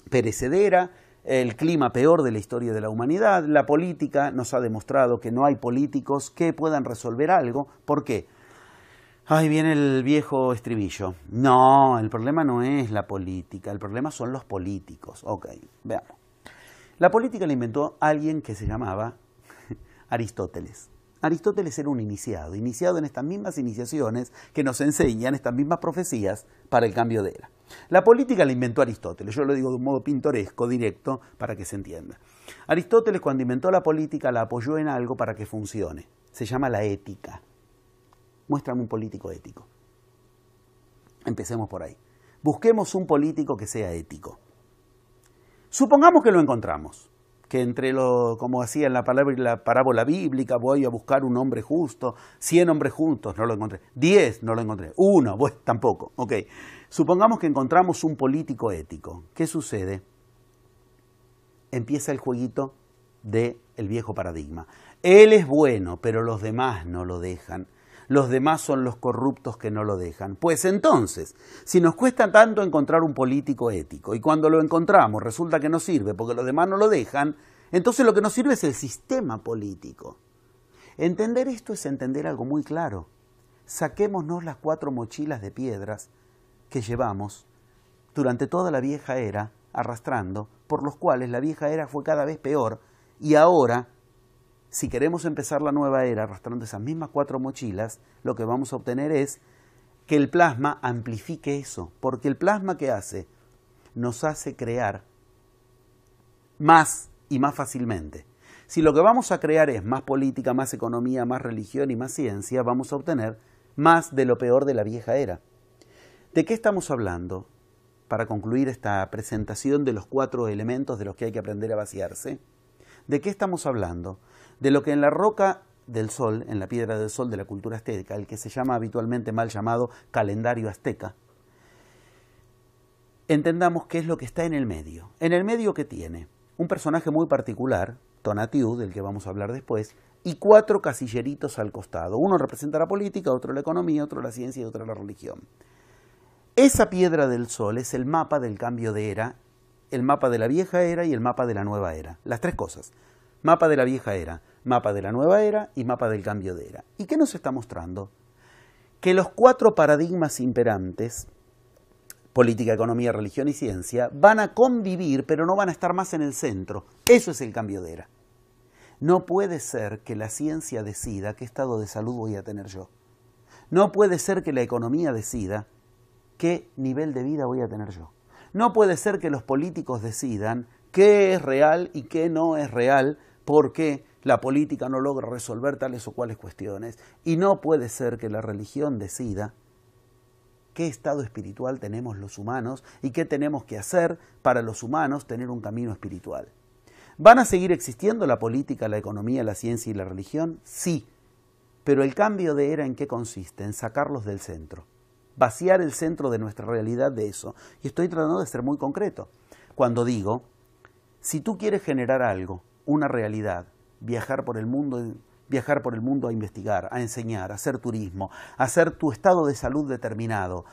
Speaker 1: perecedera, el clima peor de la historia de la humanidad, la política nos ha demostrado que no hay políticos que puedan resolver algo. ¿Por qué? Ahí viene el viejo estribillo. No, el problema no es la política, el problema son los políticos. Ok, veamos. La política la inventó alguien que se llamaba Aristóteles. Aristóteles era un iniciado en estas mismas iniciaciones que nos enseñan estas mismas profecías para el cambio de era. La política la inventó Aristóteles, yo lo digo de un modo pintoresco, directo, para que se entienda. Aristóteles, cuando inventó la política, la apoyó en algo para que funcione. Se llama la ética. Muéstrame un político ético. Empecemos por ahí. Busquemos un político que sea ético. Supongamos que lo encontramos, que como hacía en la parábola bíblica, voy a buscar un hombre justo, 100 hombres justos, no lo encontré, 10, no lo encontré, 1, bueno, tampoco, ok. Supongamos que encontramos un político ético. ¿Qué sucede? Empieza el jueguito del viejo paradigma. Él es bueno, pero los demás no lo dejan. Los demás son los corruptos que no lo dejan. Pues entonces, si nos cuesta tanto encontrar un político ético y cuando lo encontramos resulta que no sirve porque los demás no lo dejan, entonces lo que nos sirve es el sistema político. Entender esto es entender algo muy claro. Saquémonos las 4 mochilas de piedras que llevamos durante toda la vieja era arrastrando, por los cuales la vieja era fue cada vez peor y ahora, si queremos empezar la nueva era arrastrando esas mismas 4 mochilas, lo que vamos a obtener es que el plasma amplifique eso, porque el plasma que hace, nos hace crear más y más fácilmente. Si lo que vamos a crear es más política, más economía, más religión y más ciencia, vamos a obtener más de lo peor de la vieja era. ¿De qué estamos hablando? Para concluir esta presentación de los 4 elementos de los que hay que aprender a vaciarse. ¿De qué estamos hablando? De lo que en la roca del sol, en la piedra del sol de la cultura azteca, el que se llama habitualmente mal llamado calendario azteca, entendamos qué es lo que está en el medio. En el medio, ¿qué tiene? Un personaje muy particular, Tonatiuh, del que vamos a hablar después, y 4 casilleritos al costado. Uno representa la política, otro la economía, otro la ciencia y otro la religión. Esa piedra del sol es el mapa del cambio de era, el mapa de la vieja era y el mapa de la nueva era. Las 3 cosas. Mapa de la vieja era, mapa de la nueva era y mapa del cambio de era. ¿Y qué nos está mostrando? Que los 4 paradigmas imperantes, política, economía, religión y ciencia, van a convivir, pero no van a estar más en el centro. Eso es el cambio de era. No puede ser que la ciencia decida qué estado de salud voy a tener yo. No puede ser que la economía decida qué nivel de vida voy a tener yo. No puede ser que los políticos decidan qué es real y qué no es real porque la política no logra resolver tales o cuales cuestiones. Y no puede ser que la religión decida qué estado espiritual tenemos los humanos y qué tenemos que hacer para los humanos tener un camino espiritual. ¿Van a seguir existiendo la política, la economía, la ciencia y la religión? Sí, pero el cambio de era ¿en qué consiste? En sacarlos del centro, vaciar el centro de nuestra realidad de eso. Y estoy tratando de ser muy concreto. Cuando digo, si tú quieres generar algo, una realidad, viajar por el mundo viajar por el mundo a investigar, a enseñar, a hacer turismo, a hacer tu estado de salud determinado,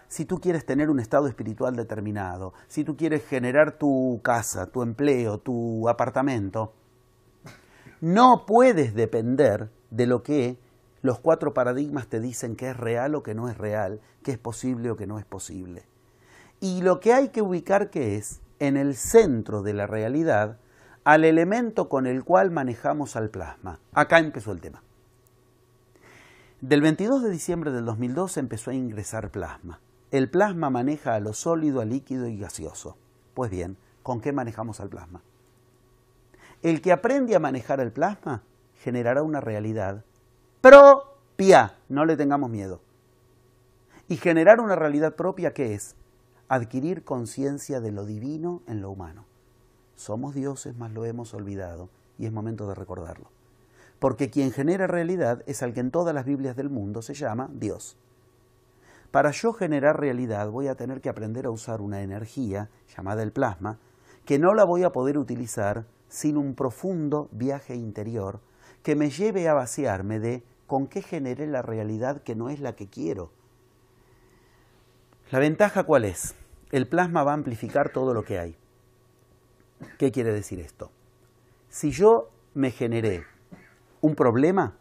Speaker 1: si tú quieres tener un estado espiritual determinado, si tú quieres generar tu casa, tu empleo, tu apartamento, no puedes depender de lo que los 4 paradigmas te dicen que es real o que no es real, que es posible o que no es posible. Y lo que hay que ubicar que es en el centro de la realidad al elemento con el cual manejamos al plasma. Acá empezó el tema. Del 22 de diciembre del 2012 empezó a ingresar plasma. El plasma maneja a lo sólido, a líquido y gaseoso. Pues bien, ¿con qué manejamos al plasma? El que aprende a manejar el plasma generará una realidad propia, no le tengamos miedo. Y generar una realidad propia, ¿qué es? Adquirir conciencia de lo divino en lo humano. Somos dioses, mas lo hemos olvidado, y es momento de recordarlo. Porque quien genera realidad es al que en todas las Biblias del mundo se llama Dios. Para yo generar realidad voy a tener que aprender a usar una energía, llamada el plasma, que no la voy a poder utilizar sin un profundo viaje interior que me lleve a vaciarme de con qué generé la realidad que no es la que quiero. ¿La ventaja cuál es? El plasma va a amplificar todo lo que hay. ¿Qué quiere decir esto? Si yo me generé un problema,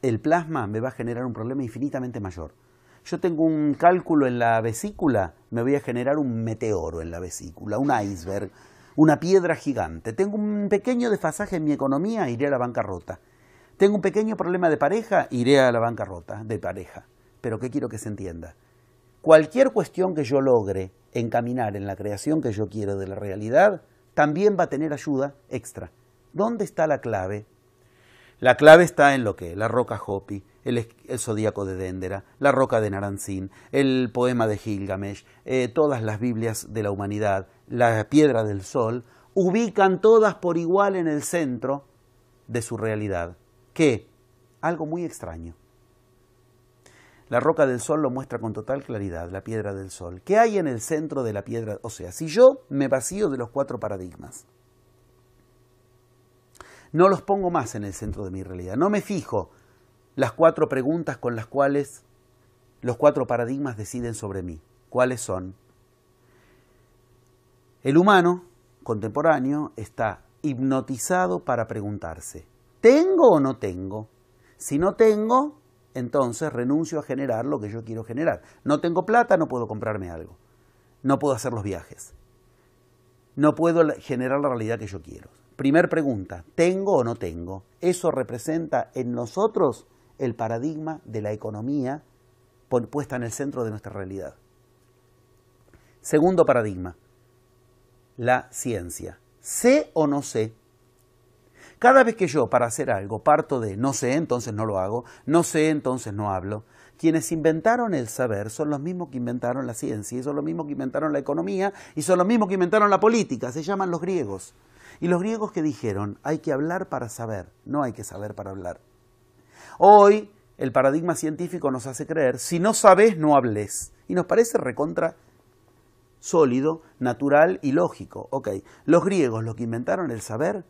Speaker 1: el plasma me va a generar un problema infinitamente mayor. Yo tengo un cálculo en la vesícula, me voy a generar un meteoro en la vesícula, un iceberg, una piedra gigante. Tengo un pequeño desfasaje en mi economía, iré a la bancarrota. Tengo un pequeño problema de pareja, iré a la bancarrota de pareja. Pero ¿qué quiero que se entienda? Cualquier cuestión que yo logre encaminar en la creación que yo quiero de la realidad, también va a tener ayuda extra. ¿Dónde está la clave? La clave está en lo que la roca Hopi, el zodíaco de Dendera, la roca de Naranzín, el poema de Gilgamesh, todas las Biblias de la humanidad, la piedra del sol, ubican todas por igual en el centro de su realidad. ¿Qué? Algo muy extraño. La roca del sol lo muestra con total claridad, la piedra del sol. ¿Qué hay en el centro de la piedra? O sea, si yo me vacío de los 4 paradigmas, no los pongo más en el centro de mi realidad, no me fijo las 4 preguntas con las cuales los 4 paradigmas deciden sobre mí. ¿Cuáles son? El humano contemporáneo está hipnotizado para preguntarse, ¿tengo o no tengo? Si no tengo, entonces renuncio a generar lo que yo quiero generar. No tengo plata, no puedo comprarme algo. No puedo hacer los viajes. No puedo generar la realidad que yo quiero. Primer pregunta, ¿tengo o no tengo? Eso representa en nosotros el paradigma de la economía puesta en el centro de nuestra realidad. Segundo paradigma, la ciencia. ¿Sé o no sé? Cada vez que yo para hacer algo parto de no sé, entonces no lo hago, no sé, entonces no hablo, quienes inventaron el saber son los mismos que inventaron la ciencia, y son los mismos que inventaron la economía, y son los mismos que inventaron la política, se llaman los griegos. Y los griegos que dijeron, hay que hablar para saber, no hay que saber para hablar. Hoy el paradigma científico nos hace creer, si no sabes, no hables. Y nos parece recontra sólido, natural y lógico. Ok, los griegos, los que inventaron el saber,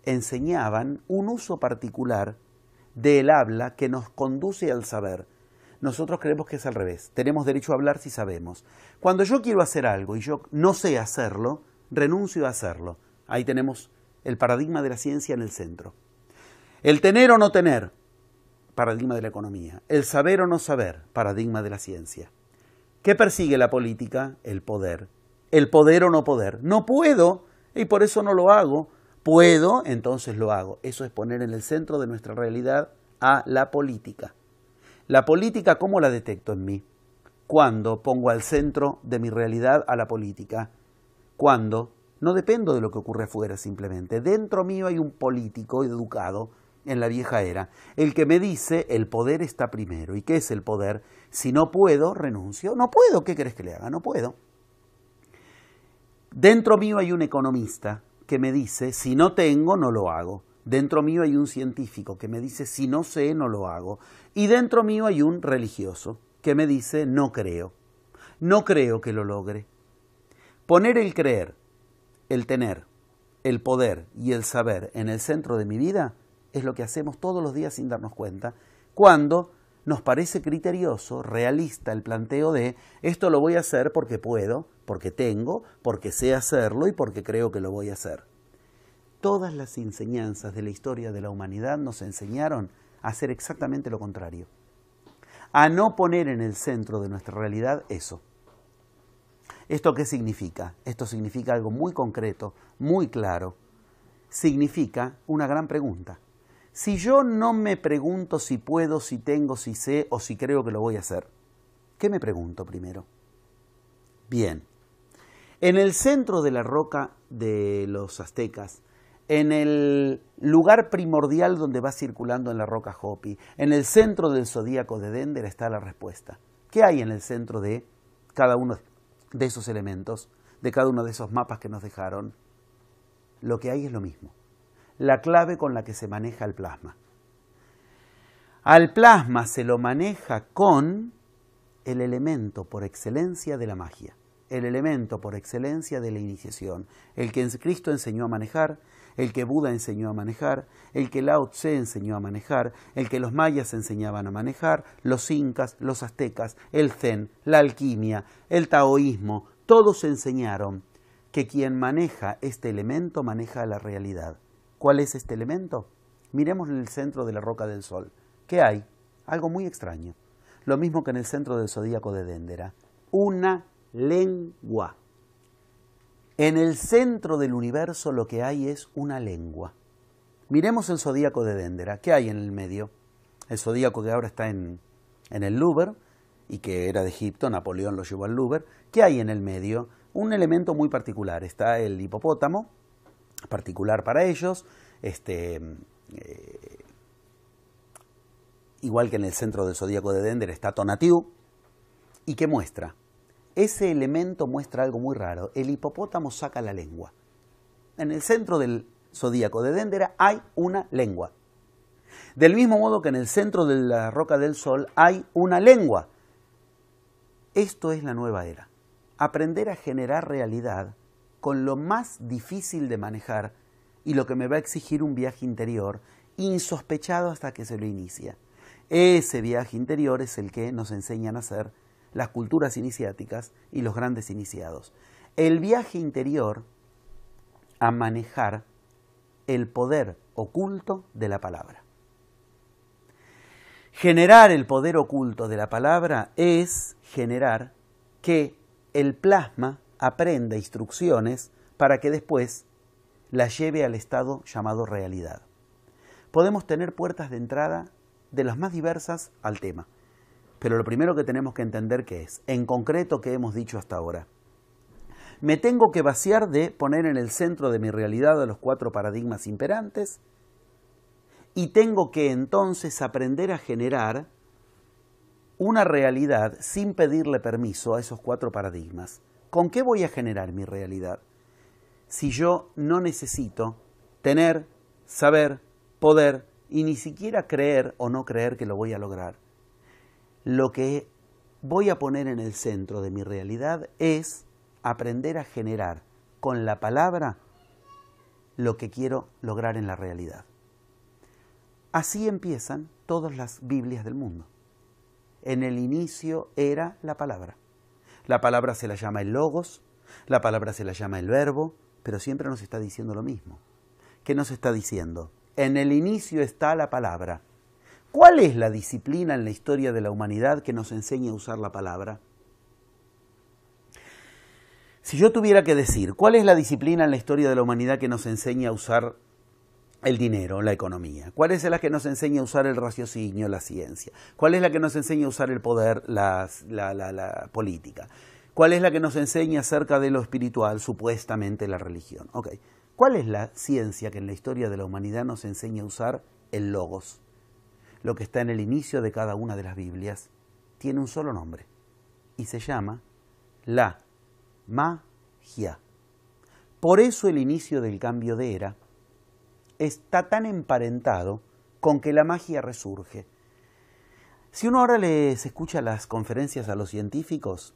Speaker 1: enseñaban un uso particular del habla que nos conduce al saber. Nosotros creemos que es al revés. Tenemos derecho a hablar si sabemos. Cuando yo quiero hacer algo y yo no sé hacerlo, renuncio a hacerlo. Ahí tenemos el paradigma de la ciencia en el centro. El tener o no tener, paradigma de la economía. El saber o no saber, paradigma de la ciencia. ¿Qué persigue la política? El poder. El poder o no poder. No puedo y por eso no lo hago. Puedo, entonces lo hago. Eso es poner en el centro de nuestra realidad a la política. La política, ¿cómo la detecto en mí? Cuando pongo al centro de mi realidad a la política. Cuando no dependo de lo que ocurre afuera simplemente. Dentro mío hay un político educado en la vieja era, el que me dice el poder está primero. ¿Y qué es el poder? Si no puedo, renuncio. No puedo, ¿qué querés que le haga? No puedo. Dentro mío hay un economista que me dice, si no tengo, no lo hago. Dentro mío hay un científico que me dice, si no sé, no lo hago. Y dentro mío hay un religioso que me dice, no creo. No creo que lo logre. Poner el creer, el tener, el poder y el saber en el centro de mi vida es lo que hacemos todos los días sin darnos cuenta, cuando nos parece criterioso, realista el planteo de esto lo voy a hacer porque puedo, porque tengo, porque sé hacerlo y porque creo que lo voy a hacer. Todas las enseñanzas de la historia de la humanidad nos enseñaron a hacer exactamente lo contrario, a no poner en el centro de nuestra realidad eso. ¿Esto qué significa? Esto significa algo muy concreto, muy claro. Significa una gran pregunta. Si yo no me pregunto si puedo, si tengo, si sé o si creo que lo voy a hacer, ¿qué me pregunto primero? Bien, en el centro de la roca de los aztecas, en el lugar primordial donde va circulando en la roca Hopi, en el centro del zodíaco de Dendera está la respuesta. ¿Qué hay en el centro de cada uno de esos elementos, de cada uno de esos mapas que nos dejaron? Lo que hay es lo mismo. La clave con la que se maneja el plasma. Al plasma se lo maneja con el elemento por excelencia de la magia, el elemento por excelencia de la iniciación, el que Cristo enseñó a manejar, el que Buda enseñó a manejar, el que Lao Tse enseñó a manejar, el que los mayas enseñaban a manejar, los incas, los aztecas, el zen, la alquimia, el taoísmo, todos enseñaron que quien maneja este elemento maneja la realidad. ¿Cuál es este elemento? Miremos en el centro de la roca del sol. ¿Qué hay? Algo muy extraño. Lo mismo que en el centro del zodíaco de Dendera. Una lengua. En el centro del universo lo que hay es una lengua. Miremos el zodíaco de Dendera. ¿Qué hay en el medio? El zodíaco que ahora está en el Louvre y que era de Egipto, Napoleón lo llevó al Louvre. ¿Qué hay en el medio? Un elemento muy particular. Está el hipopótamo, particular para ellos, igual que en el centro del zodíaco de Dendera está Tonatiuh. ¿Y qué muestra? Ese elemento muestra algo muy raro. El hipopótamo saca la lengua. En el centro del zodíaco de Dendera hay una lengua. Del mismo modo que en el centro de la roca del sol hay una lengua. Esto es la nueva era. Aprender a generar realidad con lo más difícil de manejar y lo que me va a exigir un viaje interior insospechado hasta que se lo inicia. Ese viaje interior es el que nos enseñan a hacer las culturas iniciáticas y los grandes iniciados. El viaje interior a manejar el poder oculto de la palabra. Generar el poder oculto de la palabra es generar que el plasma aprenda instrucciones para que después las lleve al estado llamado realidad. Podemos tener puertas de entrada de las más diversas al tema, pero lo primero que tenemos que entender que es, en concreto, ¿qué hemos dicho hasta ahora? Me tengo que vaciar de poner en el centro de mi realidad a los 4 paradigmas imperantes y tengo que entonces aprender a generar una realidad sin pedirle permiso a esos 4 paradigmas. ¿Con qué voy a generar mi realidad? Si yo no necesito tener, saber, poder y ni siquiera creer o no creer que lo voy a lograr. Lo que voy a poner en el centro de mi realidad es aprender a generar con la palabra lo que quiero lograr en la realidad. Así empiezan todas las Biblias del mundo. En el inicio era la palabra. La palabra se la llama el logos, la palabra se la llama el verbo, pero siempre nos está diciendo lo mismo. ¿Qué nos está diciendo? En el inicio está la palabra. ¿Cuál es la disciplina en la historia de la humanidad que nos enseña a usar la palabra? Si yo tuviera que decir, ¿cuál es la disciplina en la historia de la humanidad que nos enseña a usar el dinero, la economía? ¿Cuál es la que nos enseña a usar el raciocinio, la ciencia? ¿Cuál es la que nos enseña a usar el poder, la política? ¿Cuál es la que nos enseña acerca de lo espiritual, supuestamente la religión? Okay. ¿Cuál es la ciencia que en la historia de la humanidad nos enseña a usar el logos? Lo que está en el inicio de cada una de las Biblias tiene un solo nombre y se llama la magia. Por eso el inicio del cambio de era está tan emparentado con que la magia resurge. Si uno ahora les escucha las conferencias a los científicos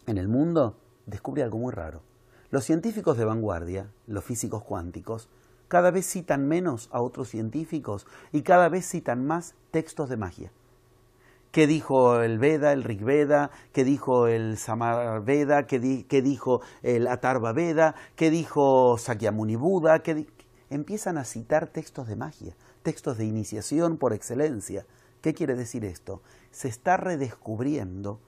Speaker 1: en el mundo, descubre algo muy raro. Los científicos de vanguardia, los físicos cuánticos, cada vez citan menos a otros científicos y cada vez citan más textos de magia. ¿Qué dijo el Veda, el Rig Veda? ¿Qué dijo el Samar Veda? ¿Qué dijo el Atharva Veda? ¿Qué dijo Sakyamuni Buda? Empiezan a citar textos de magia, textos de iniciación por excelencia. ¿Qué quiere decir esto? Se está redescubriendo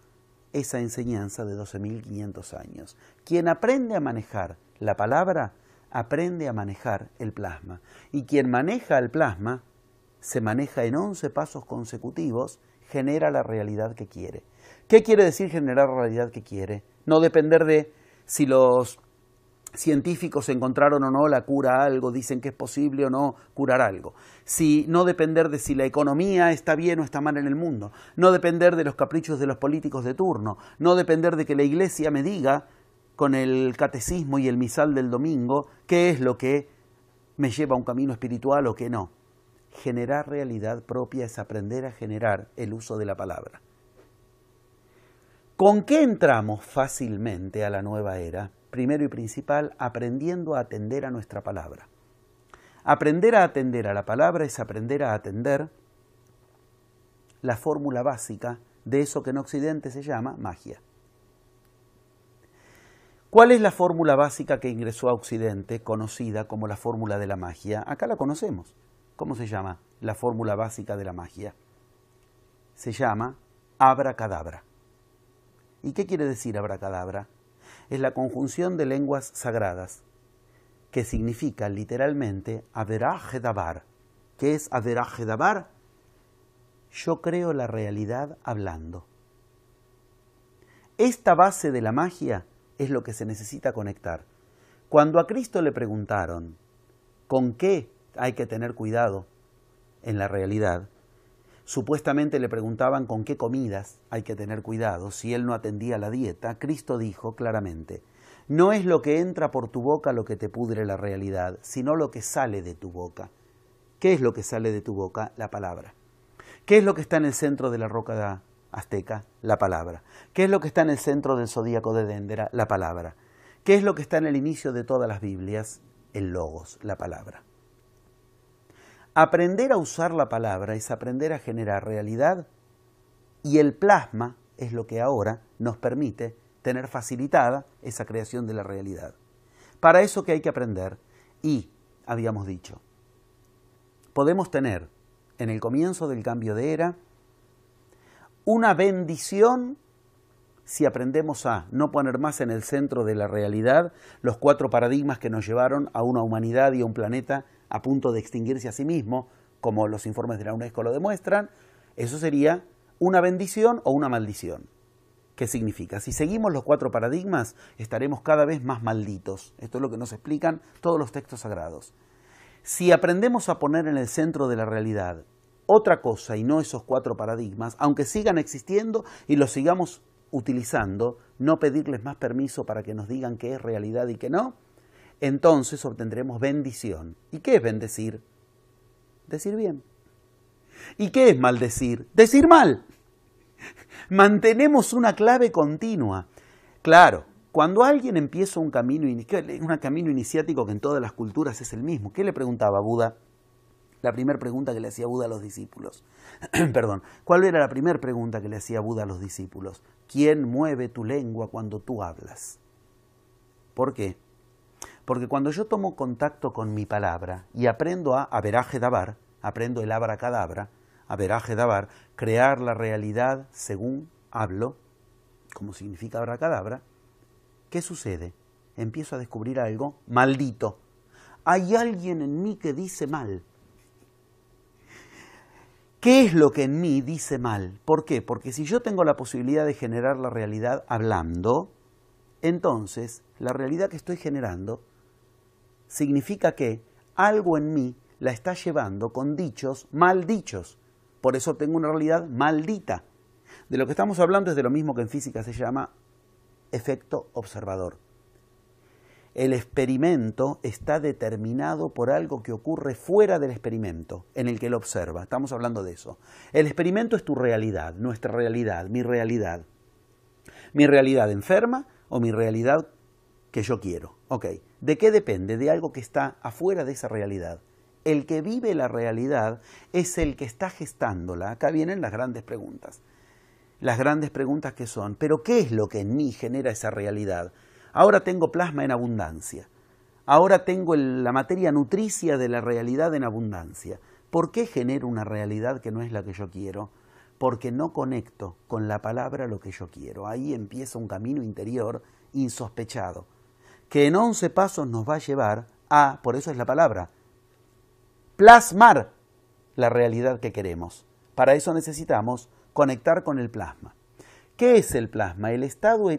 Speaker 1: esa enseñanza de 12.500 años. Quien aprende a manejar la palabra, aprende a manejar el plasma. Y quien maneja el plasma, se maneja en 11 pasos consecutivos, genera la realidad que quiere. ¿Qué quiere decir generar la realidad que quiere? No depender de si los científicos encontraron o no la cura a algo, dicen que es posible o no curar algo. No depender de si la economía está bien o está mal en el mundo. No depender de los caprichos de los políticos de turno. No depender de que la iglesia me diga, con el catecismo y el misal del domingo, qué es lo que me lleva a un camino espiritual o qué no. Generar realidad propia es aprender a generar el uso de la palabra. ¿Con qué entramos fácilmente a la nueva era? Primero y principal, aprendiendo a atender a nuestra palabra. Aprender a atender a la palabra es aprender a atender la fórmula básica de eso que en Occidente se llama magia. ¿Cuál es la fórmula básica que ingresó a Occidente, conocida como la fórmula de la magia? Acá la conocemos. ¿Cómo se llama la fórmula básica de la magia? Se llama abracadabra. ¿Y qué quiere decir abracadabra? Es la conjunción de lenguas sagradas, que significa literalmente Averaj-dabar. ¿Qué es Averaj-dabar? Yo creo la realidad hablando. Esta base de la magia es lo que se necesita conectar. Cuando a Cristo le preguntaron ¿con qué hay que tener cuidado en la realidad? Supuestamente le preguntaban con qué comidas hay que tener cuidado si él no atendía la dieta. Cristo dijo claramente, no es lo que entra por tu boca lo que te pudre la realidad, sino lo que sale de tu boca. ¿Qué es lo que sale de tu boca? La palabra. ¿Qué es lo que está en el centro de la roca azteca? La palabra. ¿Qué es lo que está en el centro del zodíaco de Déndera? La palabra. ¿Qué es lo que está en el inicio de todas las Biblias? El logos, la palabra. Aprender a usar la palabra es aprender a generar realidad y el plasma es lo que ahora nos permite tener facilitada esa creación de la realidad. Para eso que hay que aprender y, habíamos dicho, podemos tener en el comienzo del cambio de era una bendición si aprendemos a no poner más en el centro de la realidad los 4 paradigmas que nos llevaron a una humanidad y a un planeta a punto de extinguirse a sí mismo, como los informes de la UNESCO lo demuestran. Eso sería una bendición o una maldición. ¿Qué significa? Si seguimos los 4 paradigmas, estaremos cada vez más malditos. Esto es lo que nos explican todos los textos sagrados. Si aprendemos a poner en el centro de la realidad otra cosa y no esos 4 paradigmas, aunque sigan existiendo y los sigamos utilizando, no pedirles más permiso para que nos digan qué es realidad y qué no, entonces obtendremos bendición. ¿Y qué es bendecir? Decir bien. ¿Y qué es maldecir? Decir mal. Mantenemos una clave continua. Claro, cuando alguien empieza un camino iniciático que en todas las culturas es el mismo, ¿qué le preguntaba a Buda? La primera pregunta que le hacía Buda a los discípulos. Perdón, ¿cuál era la primera pregunta que le hacía Buda a los discípulos? ¿Quién mueve tu lengua cuando tú hablas? ¿Por qué? Porque cuando yo tomo contacto con mi palabra y aprendo a Averaj-dabar, aprendo el abracadabra, Averaj-dabar, crear la realidad según hablo, como significa abracadabra, ¿qué sucede? Empiezo a descubrir algo maldito. Hay alguien en mí que dice mal. ¿Qué es lo que en mí dice mal? ¿Por qué? Porque si yo tengo la posibilidad de generar la realidad hablando, entonces la realidad que estoy generando significa que algo en mí la está llevando con dichos mal dichos. Por eso tengo una realidad maldita. De lo que estamos hablando es de lo mismo que en física se llama efecto observador. El experimento está determinado por algo que ocurre fuera del experimento, en el que lo observa. Estamos hablando de eso. El experimento es tu realidad, nuestra realidad, mi realidad. Mi realidad enferma o mi realidad que yo quiero. Ok, ¿de qué depende? De algo que está afuera de esa realidad. El que vive la realidad es el que está gestándola. Acá vienen las grandes preguntas. Las grandes preguntas que son, ¿pero qué es lo que en mí genera esa realidad? Ahora tengo plasma en abundancia. Ahora tengo la materia nutricia de la realidad en abundancia. ¿Por qué genero una realidad que no es la que yo quiero? Porque no conecto con la palabra lo que yo quiero. Ahí empieza un camino interior insospechado, que en 11 pasos nos va a llevar a, por eso es la palabra, plasmar la realidad que queremos. Para eso necesitamos conectar con el plasma. ¿Qué es el plasma? El estado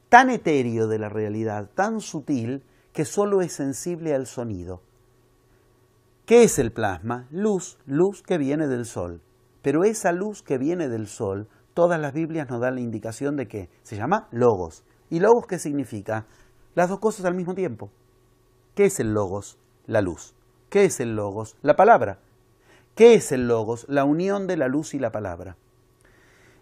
Speaker 1: tan etéreo de la realidad, tan sutil, que solo es sensible al sonido. ¿Qué es el plasma? Luz, luz que viene del sol. Pero esa luz que viene del sol, todas las Biblias nos dan la indicación de que se llama logos. ¿Y logos qué significa? Las dos cosas al mismo tiempo. ¿Qué es el logos? La luz. ¿Qué es el logos? La palabra. ¿Qué es el logos? La unión de la luz y la palabra.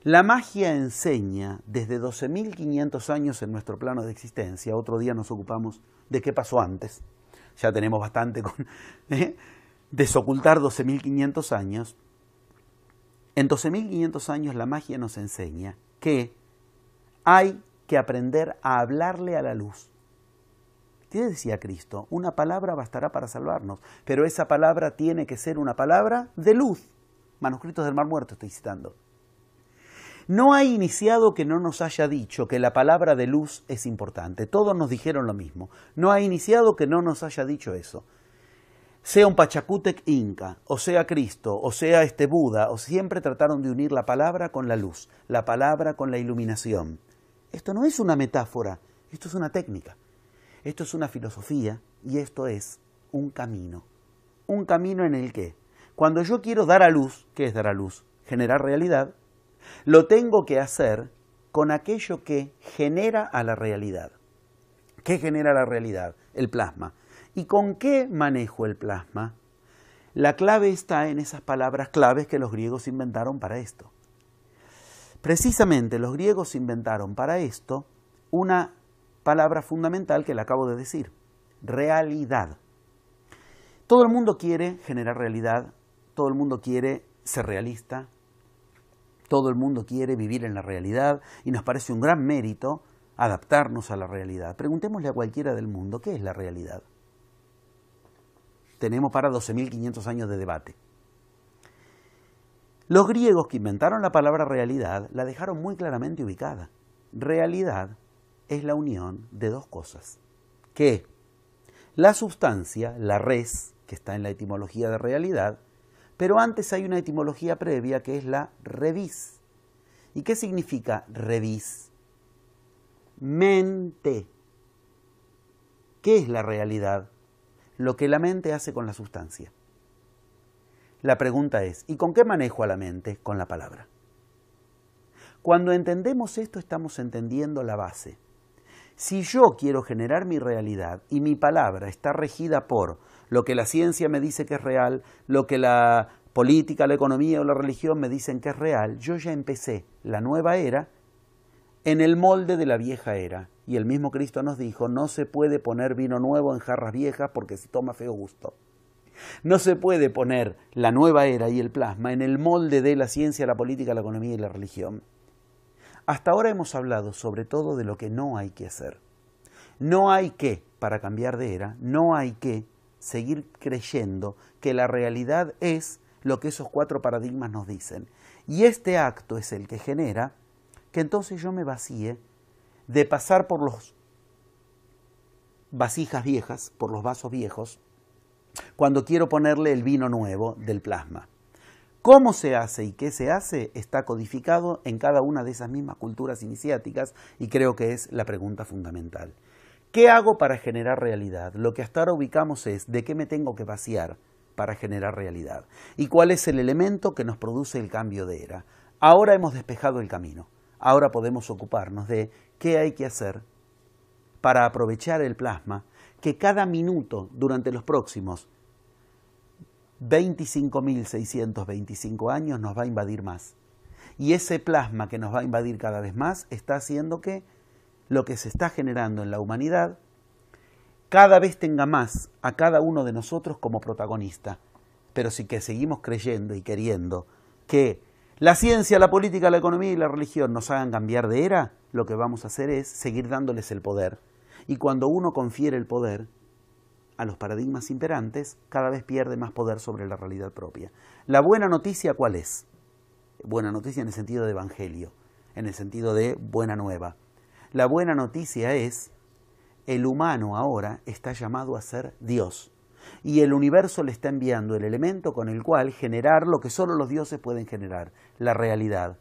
Speaker 1: La magia enseña desde 12.500 años en nuestro plano de existencia. Otro día nos ocupamos de qué pasó antes. Ya tenemos bastante con desocultar 12.500 años. En 12.500 años la magia nos enseña que hay que aprender a hablarle a la luz. ¿Qué decía Cristo? Una palabra bastará para salvarnos, pero esa palabra tiene que ser una palabra de luz. Manuscritos del Mar Muerto estoy citando. No hay iniciado que no nos haya dicho que la palabra de luz es importante. Todos nos dijeron lo mismo. No hay iniciado que no nos haya dicho eso. Sea un Pachacútec inca, o sea Cristo, o sea Buda, o siempre trataron de unir la palabra con la luz, la palabra con la iluminación. Esto no es una metáfora, esto es una técnica. Esto es una filosofía y esto es un camino. Un camino en el que, cuando yo quiero dar a luz, ¿qué es dar a luz? Generar realidad. Lo tengo que hacer con aquello que genera a la realidad. ¿Qué genera la realidad? El plasma. ¿Y con qué manejo el plasma? La clave está en esas palabras claves que los griegos inventaron para esto. Precisamente los griegos inventaron para esto una palabra fundamental que le acabo de decir, realidad. Todo el mundo quiere generar realidad, todo el mundo quiere ser realista, todo el mundo quiere vivir en la realidad y nos parece un gran mérito adaptarnos a la realidad. Preguntémosle a cualquiera del mundo, ¿qué es la realidad? Tenemos para 12.500 años de debate. Los griegos que inventaron la palabra realidad la dejaron muy claramente ubicada. Realidad es la unión de dos cosas. Que la sustancia, la res, que está en la etimología de realidad, pero antes hay una etimología previa que es la revis. ¿Y qué significa revis? Mente. ¿Qué es la realidad? Lo que la mente hace con la sustancia. La pregunta es, ¿y con qué manejo a la mente? Con la palabra. Cuando entendemos esto, estamos entendiendo la base. Si yo quiero generar mi realidad y mi palabra está regida por lo que la ciencia me dice que es real, lo que la política, la economía o la religión me dicen que es real, yo ya empecé la nueva era en el molde de la vieja era. Y el mismo Cristo nos dijo, no se puede poner vino nuevo en jarras viejas porque se toma feo gusto. No se puede poner la nueva era y el plasma en el molde de la ciencia, la política, la economía y la religión. Hasta ahora hemos hablado sobre todo de lo que no hay que hacer. No hay que, para cambiar de era, no hay que seguir creyendo que la realidad es lo que esos 4 paradigmas nos dicen. Y este acto es el que genera que entonces yo me vacíe de pasar por los vasijas viejas, por los vasos viejos, cuando quiero ponerle el vino nuevo del plasma. ¿Cómo se hace y qué se hace? Está codificado en cada una de esas mismas culturas iniciáticas y creo que es la pregunta fundamental. ¿Qué hago para generar realidad? Lo que hasta ahora ubicamos es de qué me tengo que vaciar para generar realidad y cuál es el elemento que nos produce el cambio de era. Ahora hemos despejado el camino. Ahora podemos ocuparnos de qué hay que hacer para aprovechar el plasma que cada minuto durante los próximos 25.625 años nos va a invadir más. Y ese plasma que nos va a invadir cada vez más está haciendo que lo que se está generando en la humanidad cada vez tenga más a cada uno de nosotros como protagonista. Pero si que seguimos creyendo y queriendo que la ciencia, la política, la economía y la religión nos hagan cambiar de era, lo que vamos a hacer es seguir dándoles el poder. Y cuando uno confiere el poder a los paradigmas imperantes, cada vez pierde más poder sobre la realidad propia. La buena noticia, ¿cuál es? Buena noticia en el sentido de evangelio, en el sentido de buena nueva. La buena noticia es, el humano ahora está llamado a ser Dios. Y el universo le está enviando el elemento con el cual generar lo que solo los dioses pueden generar, la realidad.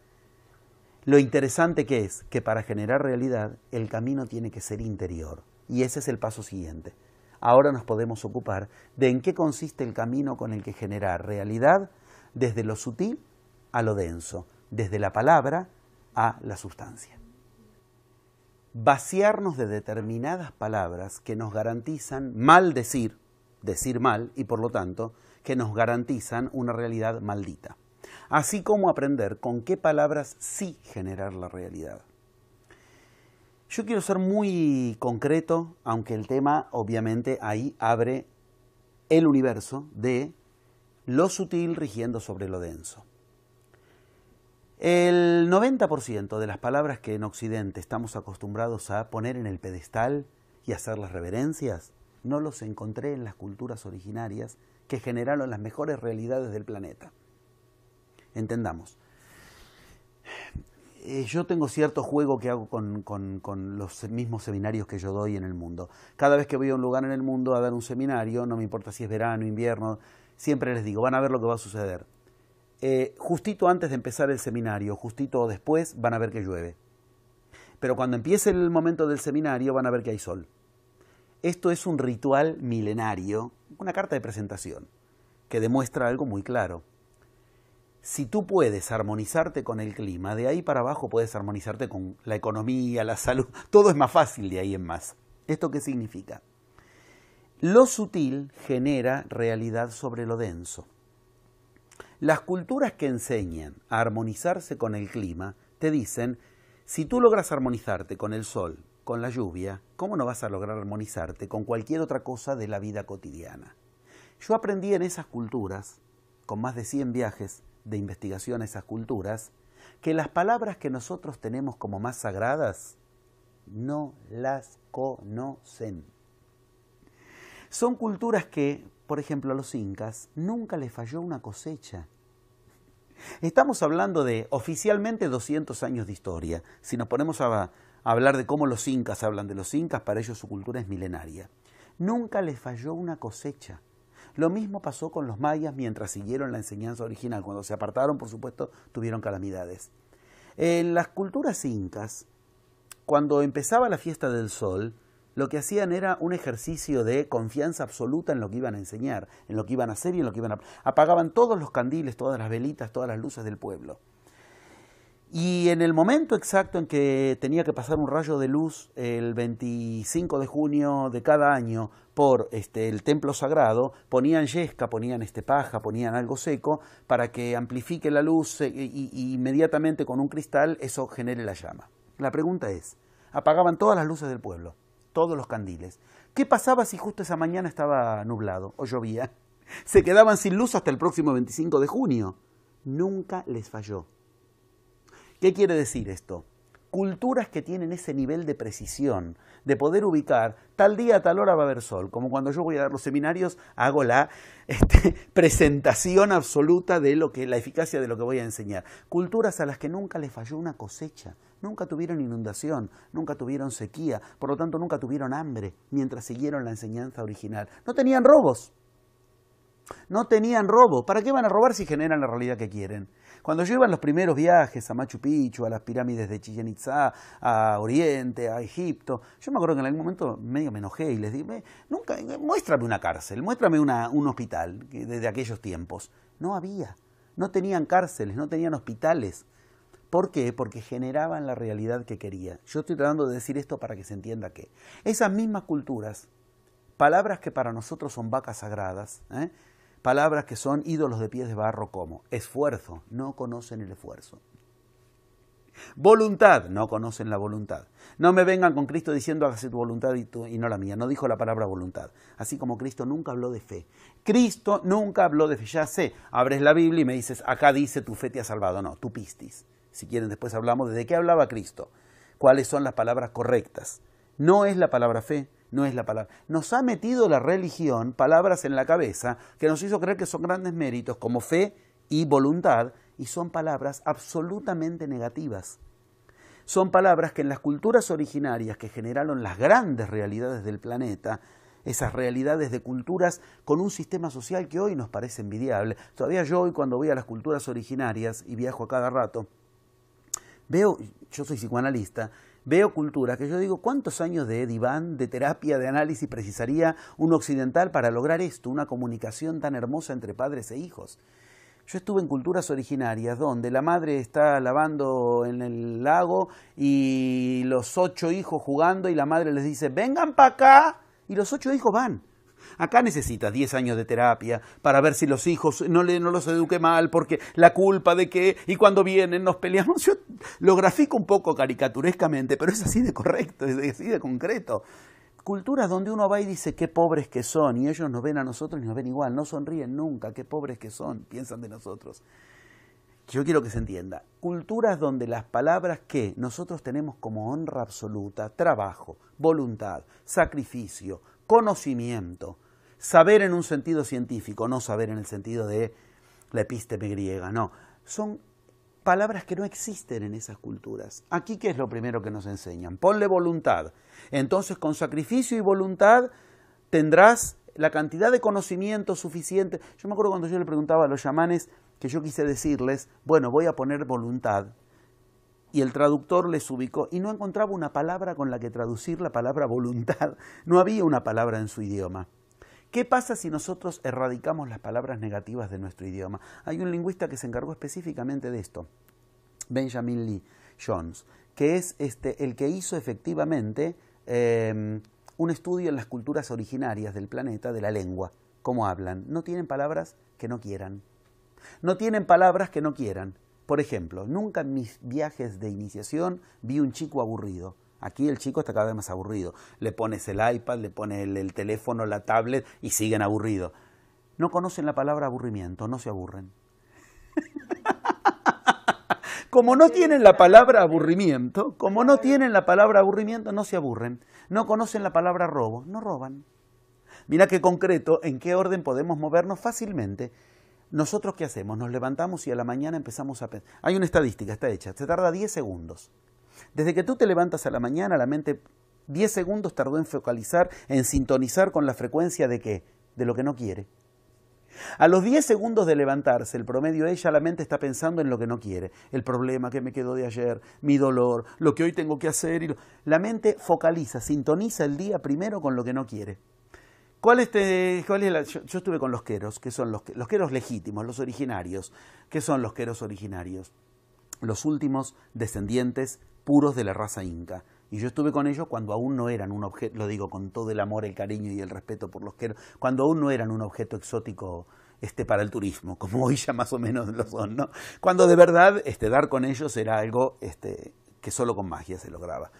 Speaker 1: Lo interesante que es que para generar realidad el camino tiene que ser interior. Y ese es el paso siguiente. Ahora nos podemos ocupar de en qué consiste el camino con el que generar realidad desde lo sutil a lo denso, desde la palabra a la sustancia. Vaciarnos de determinadas palabras que nos garantizan decir mal y por lo tanto que nos garantizan una realidad maldita. Así como aprender con qué palabras sí generar la realidad. Yo quiero ser muy concreto, aunque el tema obviamente ahí abre el universo de lo sutil rigiendo sobre lo denso. El 90% de las palabras que en Occidente estamos acostumbrados a poner en el pedestal y hacer las reverencias, no los encontré en las culturas originarias que generaron las mejores realidades del planeta. Entendamos. Yo tengo cierto juego que hago con los mismos seminarios que yo doy en el mundo. Cada vez que voy a un lugar en el mundo a dar un seminario, no me importa si es verano, invierno, siempre les digo, van a ver lo que va a suceder. Justito antes de empezar el seminario, justito después, van a ver que llueve. Pero cuando empiece el momento del seminario, van a ver que hay sol. Esto es un ritual milenario, una carta de presentación, que demuestra algo muy claro. Si tú puedes armonizarte con el clima, de ahí para abajo puedes armonizarte con la economía, la salud, todo es más fácil de ahí en más. ¿Esto qué significa? Lo sutil genera realidad sobre lo denso. Las culturas que enseñan a armonizarse con el clima te dicen, si tú logras armonizarte con el sol, con la lluvia, ¿cómo no vas a lograr armonizarte con cualquier otra cosa de la vida cotidiana? Yo aprendí en esas culturas, con más de 100 viajes de investigación a esas culturas, que las palabras que nosotros tenemos como más sagradas no las conocen. Son culturas que, por ejemplo, a los incas nunca les falló una cosecha. Estamos hablando de oficialmente 200 años de historia. Si nos ponemos a hablar de cómo los incas hablan de los incas, para ellos su cultura es milenaria. Nunca les falló una cosecha. Lo mismo pasó con los mayas mientras siguieron la enseñanza original. Cuando se apartaron, por supuesto, tuvieron calamidades. En las culturas incas, cuando empezaba la fiesta del sol, lo que hacían era un ejercicio de confianza absoluta en lo que iban a enseñar, en lo que iban a hacer y en lo que iban a... Apagaban todos los candiles, todas las velitas, todas las luces del pueblo. Y en el momento exacto en que tenía que pasar un rayo de luz, el 25 de junio de cada año, por el templo sagrado, ponían yesca, ponían paja, ponían algo seco, para que amplifique la luz y inmediatamente con un cristal eso genere la llama. La pregunta es, apagaban todas las luces del pueblo, todos los candiles. ¿Qué pasaba si justo esa mañana estaba nublado o llovía? Se quedaban sin luz hasta el próximo 25 de junio. Nunca les falló. ¿Qué quiere decir esto? Culturas que tienen ese nivel de precisión, de poder ubicar, tal día, tal hora va a haber sol, como cuando yo voy a dar los seminarios, hago la presentación absoluta de la eficacia de lo que voy a enseñar. Culturas a las que nunca les falló una cosecha, nunca tuvieron inundación, nunca tuvieron sequía, por lo tanto nunca tuvieron hambre, mientras siguieron la enseñanza original. No tenían robos. No tenían robo. ¿Para qué van a robar si generan la realidad que quieren? Cuando yo iba en los primeros viajes a Machu Picchu, a las pirámides de Chichén Itzá, a Oriente, a Egipto, yo me acuerdo que en algún momento medio me enojé y les dije, muéstrame una cárcel, muéstrame un hospital desde aquellos tiempos. No había. No tenían cárceles, no tenían hospitales. ¿Por qué? Porque generaban la realidad que quería. Yo estoy tratando de decir esto para que se entienda que esas mismas culturas, palabras que para nosotros son vacas sagradas, palabras que son ídolos de pies de barro como esfuerzo, no conocen el esfuerzo. Voluntad, no conocen la voluntad. No me vengan con Cristo diciendo hágase tu voluntad y no la mía. No dijo la palabra voluntad. Así como Cristo nunca habló de fe. Cristo nunca habló de fe. Ya sé, abres la Biblia y me dices, acá dice tu fe te ha salvado. No, tu pistis. Si quieren después hablamos de qué hablaba Cristo. Cuáles son las palabras correctas. No es la palabra fe, no es la palabra. Nos ha metido la religión palabras en la cabeza que nos hizo creer que son grandes méritos como fe y voluntad, y son palabras absolutamente negativas. Son palabras que en las culturas originarias que generaron las grandes realidades del planeta, esas realidades de culturas con un sistema social que hoy nos parece envidiable. Todavía yo hoy cuando voy a las culturas originarias, y viajo a cada rato, veo, yo soy psicoanalista, veo culturas que yo digo, ¿cuántos años de diván, de terapia, de análisis precisaría un occidental para lograr esto, una comunicación tan hermosa entre padres e hijos? Yo estuve en culturas originarias donde la madre está lavando en el lago y los 8 hijos jugando y la madre les dice, vengan para acá, y los 8 hijos van. Acá necesitas 10 años de terapia para ver si los hijos no los eduque mal, porque la culpa de que, y cuando vienen nos peleamos. Yo lo grafico un poco caricaturescamente, pero es así de correcto, es así de concreto. Culturas donde uno va y dice qué pobres que son, y ellos nos ven a nosotros y nos ven igual, no sonríen nunca, qué pobres que son, piensan de nosotros. Yo quiero que se entienda, culturas donde las palabras que nosotros tenemos como honra absoluta, trabajo, voluntad, sacrificio, conocimiento, saber en un sentido científico, no saber en el sentido de la epísteme griega, no, son palabras que no existen en esas culturas. Aquí, ¿qué es lo primero que nos enseñan? Ponle voluntad. Entonces, con sacrificio y voluntad tendrás la cantidad de conocimiento suficiente. Yo me acuerdo cuando yo le preguntaba a los chamanes que yo quise decirles, bueno, voy a poner voluntad. Y el traductor les ubicó y no encontraba una palabra con la que traducir la palabra voluntad. No había una palabra en su idioma. ¿Qué pasa si nosotros erradicamos las palabras negativas de nuestro idioma? Hay un lingüista que se encargó específicamente de esto, Benjamin Lee Jones, que es el que hizo efectivamente un estudio en las culturas originarias del planeta de la lengua. ¿Cómo hablan? No tienen palabras que no quieran. No tienen palabras que no quieran. Por ejemplo, nunca en mis viajes de iniciación vi un chico aburrido. Aquí el chico está cada vez más aburrido. Le pones el iPad, le pones el teléfono, la tablet y siguen aburridos. No conocen la palabra aburrimiento, no se aburren. Como no tienen la palabra aburrimiento, no se aburren. No conocen la palabra robo, no roban. Mira qué concreto, en qué orden podemos movernos fácilmente. ¿Nosotros qué hacemos? Nos levantamos y a la mañana empezamos a pensar. Hay una estadística, está hecha, se tarda 10 segundos. Desde que tú te levantas a la mañana, la mente 10 segundos tardó en focalizar, en sintonizar con la frecuencia de ¿qué? De lo que no quiere. A los 10 segundos de levantarse, el promedio de ella, la mente está pensando en lo que no quiere. El problema que me quedó de ayer, mi dolor, lo que hoy tengo que hacer. La mente focaliza, sintoniza el día primero con lo que no quiere. Yo estuve con los queros, que son los queros legítimos, los originarios. ¿Qué son los queros originarios? Los últimos descendientes puros de la raza inca. Y yo estuve con ellos cuando aún no eran un objeto, lo digo con todo el amor, el cariño y el respeto por los queros, cuando aún no eran un objeto exótico para el turismo, como hoy ya más o menos lo son, ¿no? Cuando de verdad dar con ellos era algo que solo con magia se lograba.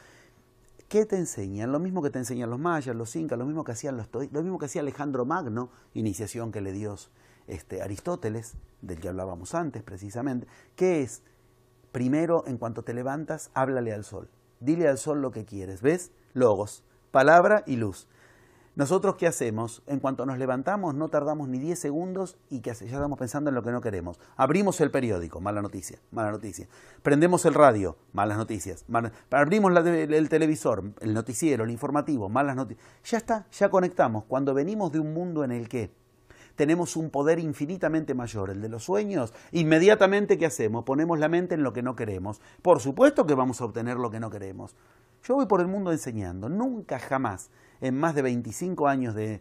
Speaker 1: ¿Qué te enseñan? Lo mismo que te enseñan los mayas, los incas, lo mismo que hacía Alejandro Magno, iniciación que le dio Aristóteles, del que hablábamos antes precisamente, que es, primero, en cuanto te levantas, háblale al sol. Dile al sol lo que quieres. ¿Ves? Logos, palabra y luz. Nosotros, ¿qué hacemos? En cuanto nos levantamos, no tardamos ni 10 segundos y ¿qué hace? Ya estamos pensando en lo que no queremos. Abrimos el periódico, mala noticia, mala noticia. Prendemos el radio, malas noticias. Abrimos el televisor, el noticiero, el informativo, malas noticias. Ya está, ya conectamos. Cuando venimos de un mundo en el que tenemos un poder infinitamente mayor, el de los sueños, inmediatamente ¿qué hacemos? Ponemos la mente en lo que no queremos. Por supuesto que vamos a obtener lo que no queremos. Yo voy por el mundo enseñando, nunca jamás, en más de 25 años de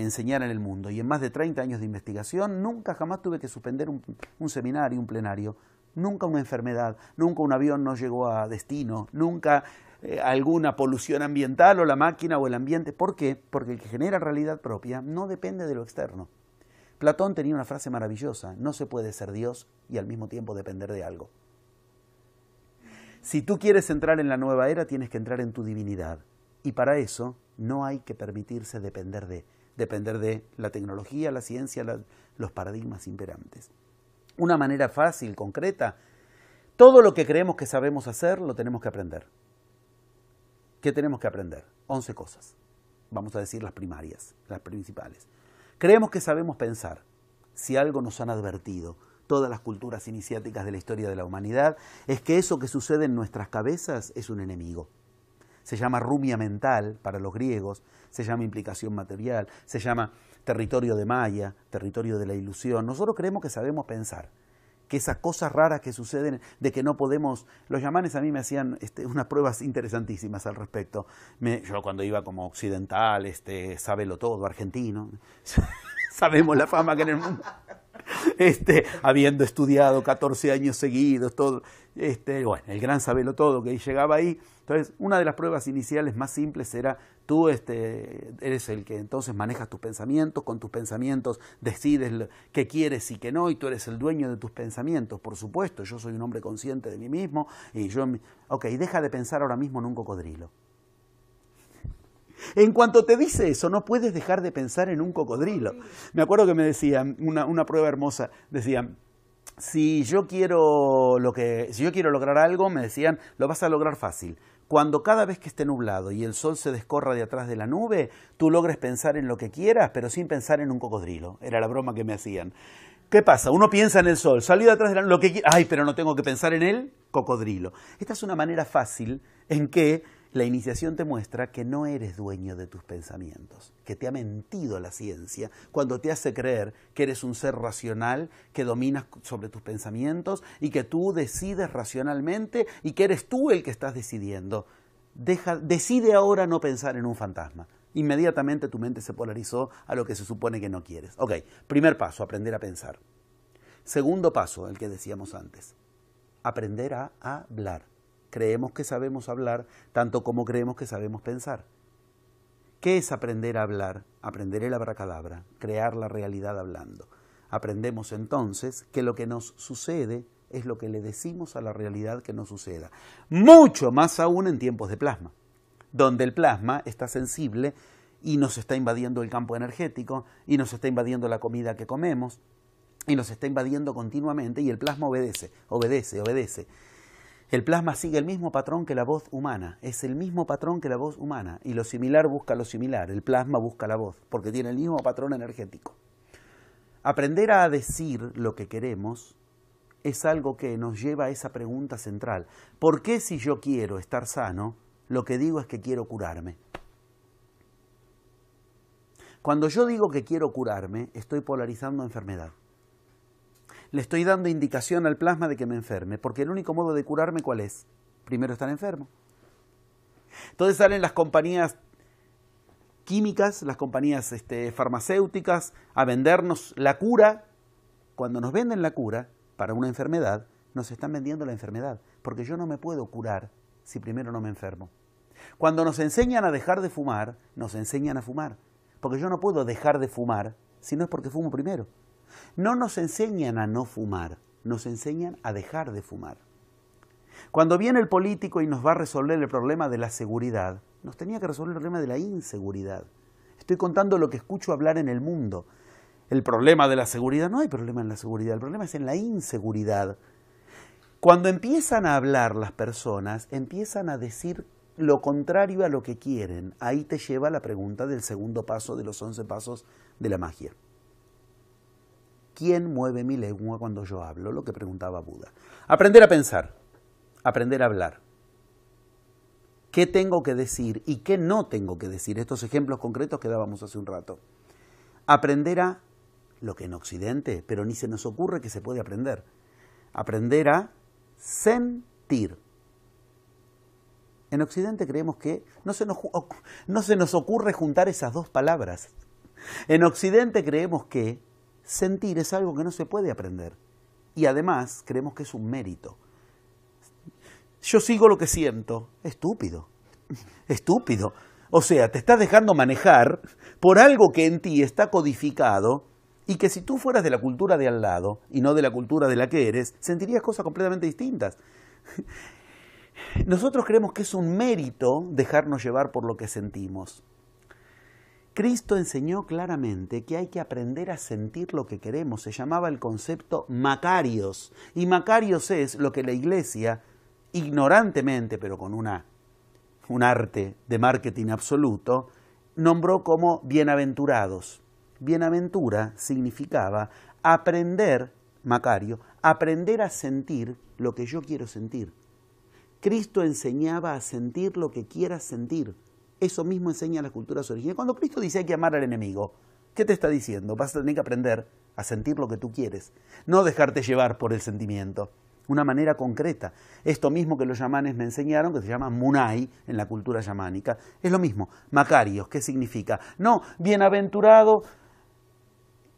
Speaker 1: enseñar en el mundo y en más de 30 años de investigación, nunca jamás tuve que suspender un seminario, un plenario, nunca una enfermedad, nunca un avión no llegó a destino, nunca alguna polución ambiental o la máquina o el ambiente. ¿Por qué? Porque el que genera realidad propia no depende de lo externo. Platón tenía una frase maravillosa, no se puede ser Dios y al mismo tiempo depender de algo. Si tú quieres entrar en la nueva era, tienes que entrar en tu divinidad. Y para eso no hay que permitirse depender de la tecnología, la ciencia, los paradigmas imperantes. Una manera fácil, concreta, todo lo que creemos que sabemos hacer, lo tenemos que aprender. ¿Qué tenemos que aprender? 11 cosas. Vamos a decir las primarias, las principales. Creemos que sabemos pensar. Si algo nos han advertido todas las culturas iniciáticas de la historia de la humanidad, es que eso que sucede en nuestras cabezas es un enemigo. Se llama rumia mental para los griegos, se llama implicación material, se llama territorio de Maya, territorio de la ilusión. Nosotros creemos que sabemos pensar, que esas cosas raras que suceden, de que no podemos... Los yamanes a mí me hacían unas pruebas interesantísimas al respecto. Yo cuando iba como occidental, sábelo todo, argentino, sabemos la fama que en el mundo... habiendo estudiado 14 años seguidos, todo, bueno, el gran sabelo todo que llegaba ahí. Entonces, una de las pruebas iniciales más simples era, tú eres el que entonces manejas tus pensamientos, con tus pensamientos decides qué quieres y qué no, y tú eres el dueño de tus pensamientos, por supuesto, yo soy un hombre consciente de mí mismo, y ok, deja de pensar ahora mismo en un cocodrilo. En cuanto te dice eso, no puedes dejar de pensar en un cocodrilo. Me acuerdo que me decían, una prueba hermosa, decían, si yo quiero lograr algo, me decían, lo vas a lograr fácil. Cuando cada vez que esté nublado y el sol se descorra de atrás de la nube, tú logres pensar en lo que quieras, pero sin pensar en un cocodrilo. Era la broma que me hacían. ¿Qué pasa? Uno piensa en el sol, salió de atrás de la nube, lo que quiera, pero no tengo que pensar en el cocodrilo. Esta es una manera fácil en que la iniciación te muestra que no eres dueño de tus pensamientos, que te ha mentido la ciencia cuando te hace creer que eres un ser racional, que dominas sobre tus pensamientos y que tú decides racionalmente y que eres tú el que estás decidiendo. Decide ahora no pensar en un fantasma. Inmediatamente tu mente se polarizó a lo que se supone que no quieres. Ok, primer paso, aprender a pensar. Segundo paso, el que decíamos antes, aprender a hablar. Creemos que sabemos hablar tanto como creemos que sabemos pensar. ¿Qué es aprender a hablar? Aprender el abracadabra, crear la realidad hablando. Aprendemos entonces que lo que nos sucede es lo que le decimos a la realidad que nos suceda. Mucho más aún en tiempos de plasma, donde el plasma está sensible y nos está invadiendo el campo energético y nos está invadiendo la comida que comemos y nos está invadiendo continuamente y el plasma obedece. El plasma sigue el mismo patrón que la voz humana, es el mismo patrón que la voz humana, y lo similar busca lo similar, el plasma busca la voz, porque tiene el mismo patrón energético. Aprender a decir lo que queremos es algo que nos lleva a esa pregunta central. ¿Por qué si yo quiero estar sano, lo que digo es que quiero curarme? Cuando yo digo que quiero curarme, estoy polarizando enfermedad. Le estoy dando indicación al plasma de que me enferme, porque el único modo de curarme, ¿cuál es? Primero estar enfermo. Entonces salen las compañías químicas, las compañías farmacéuticas, a vendernos la cura. Cuando nos venden la cura para una enfermedad, nos están vendiendo la enfermedad, porque yo no me puedo curar si primero no me enfermo. Cuando nos enseñan a dejar de fumar, nos enseñan a fumar, porque yo no puedo dejar de fumar si no es porque fumo primero. No nos enseñan a no fumar, nos enseñan a dejar de fumar. Cuando viene el político y nos va a resolver el problema de la seguridad, nos tenía que resolver el problema de la inseguridad. Estoy contando lo que escucho hablar en el mundo. El problema de la seguridad, no hay problema en la seguridad, el problema es en la inseguridad. Cuando empiezan a hablar las personas, empiezan a decir lo contrario a lo que quieren. Ahí te lleva la pregunta del segundo paso de los 11 pasos de la magia. ¿Quién mueve mi lengua cuando yo hablo? Lo que preguntaba Buda. Aprender a pensar, aprender a hablar. ¿Qué tengo que decir y qué no tengo que decir? Estos ejemplos concretos que dábamos hace un rato. Aprender a, lo que en Occidente, pero ni se nos ocurre que se puede aprender. Aprender a sentir. En Occidente creemos que no se nos ocurre juntar esas dos palabras. En Occidente creemos que sentir es algo que no se puede aprender. Y además creemos que es un mérito. Yo sigo lo que siento. Estúpido. Estúpido. O sea, te estás dejando manejar por algo que en ti está codificado y que si tú fueras de la cultura de al lado y no de la cultura de la que eres, sentirías cosas completamente distintas. Nosotros creemos que es un mérito dejarnos llevar por lo que sentimos. Cristo enseñó claramente que hay que aprender a sentir lo que queremos. Se llamaba el concepto Macarios. Y Macarios es lo que la Iglesia, ignorantemente, pero con un arte de marketing absoluto, nombró como bienaventurados. Bienaventura significaba aprender, Macario, aprender a sentir lo que yo quiero sentir. Cristo enseñaba a sentir lo que quieras sentir. Eso mismo enseña las culturas originales. Cuando Cristo dice hay que amar al enemigo, ¿qué te está diciendo? Vas a tener que aprender a sentir lo que tú quieres, no dejarte llevar por el sentimiento. Una manera concreta. Esto mismo que los yamanes me enseñaron, que se llama Munay en la cultura yamánica, es lo mismo. Macarios, ¿qué significa? No, bienaventurado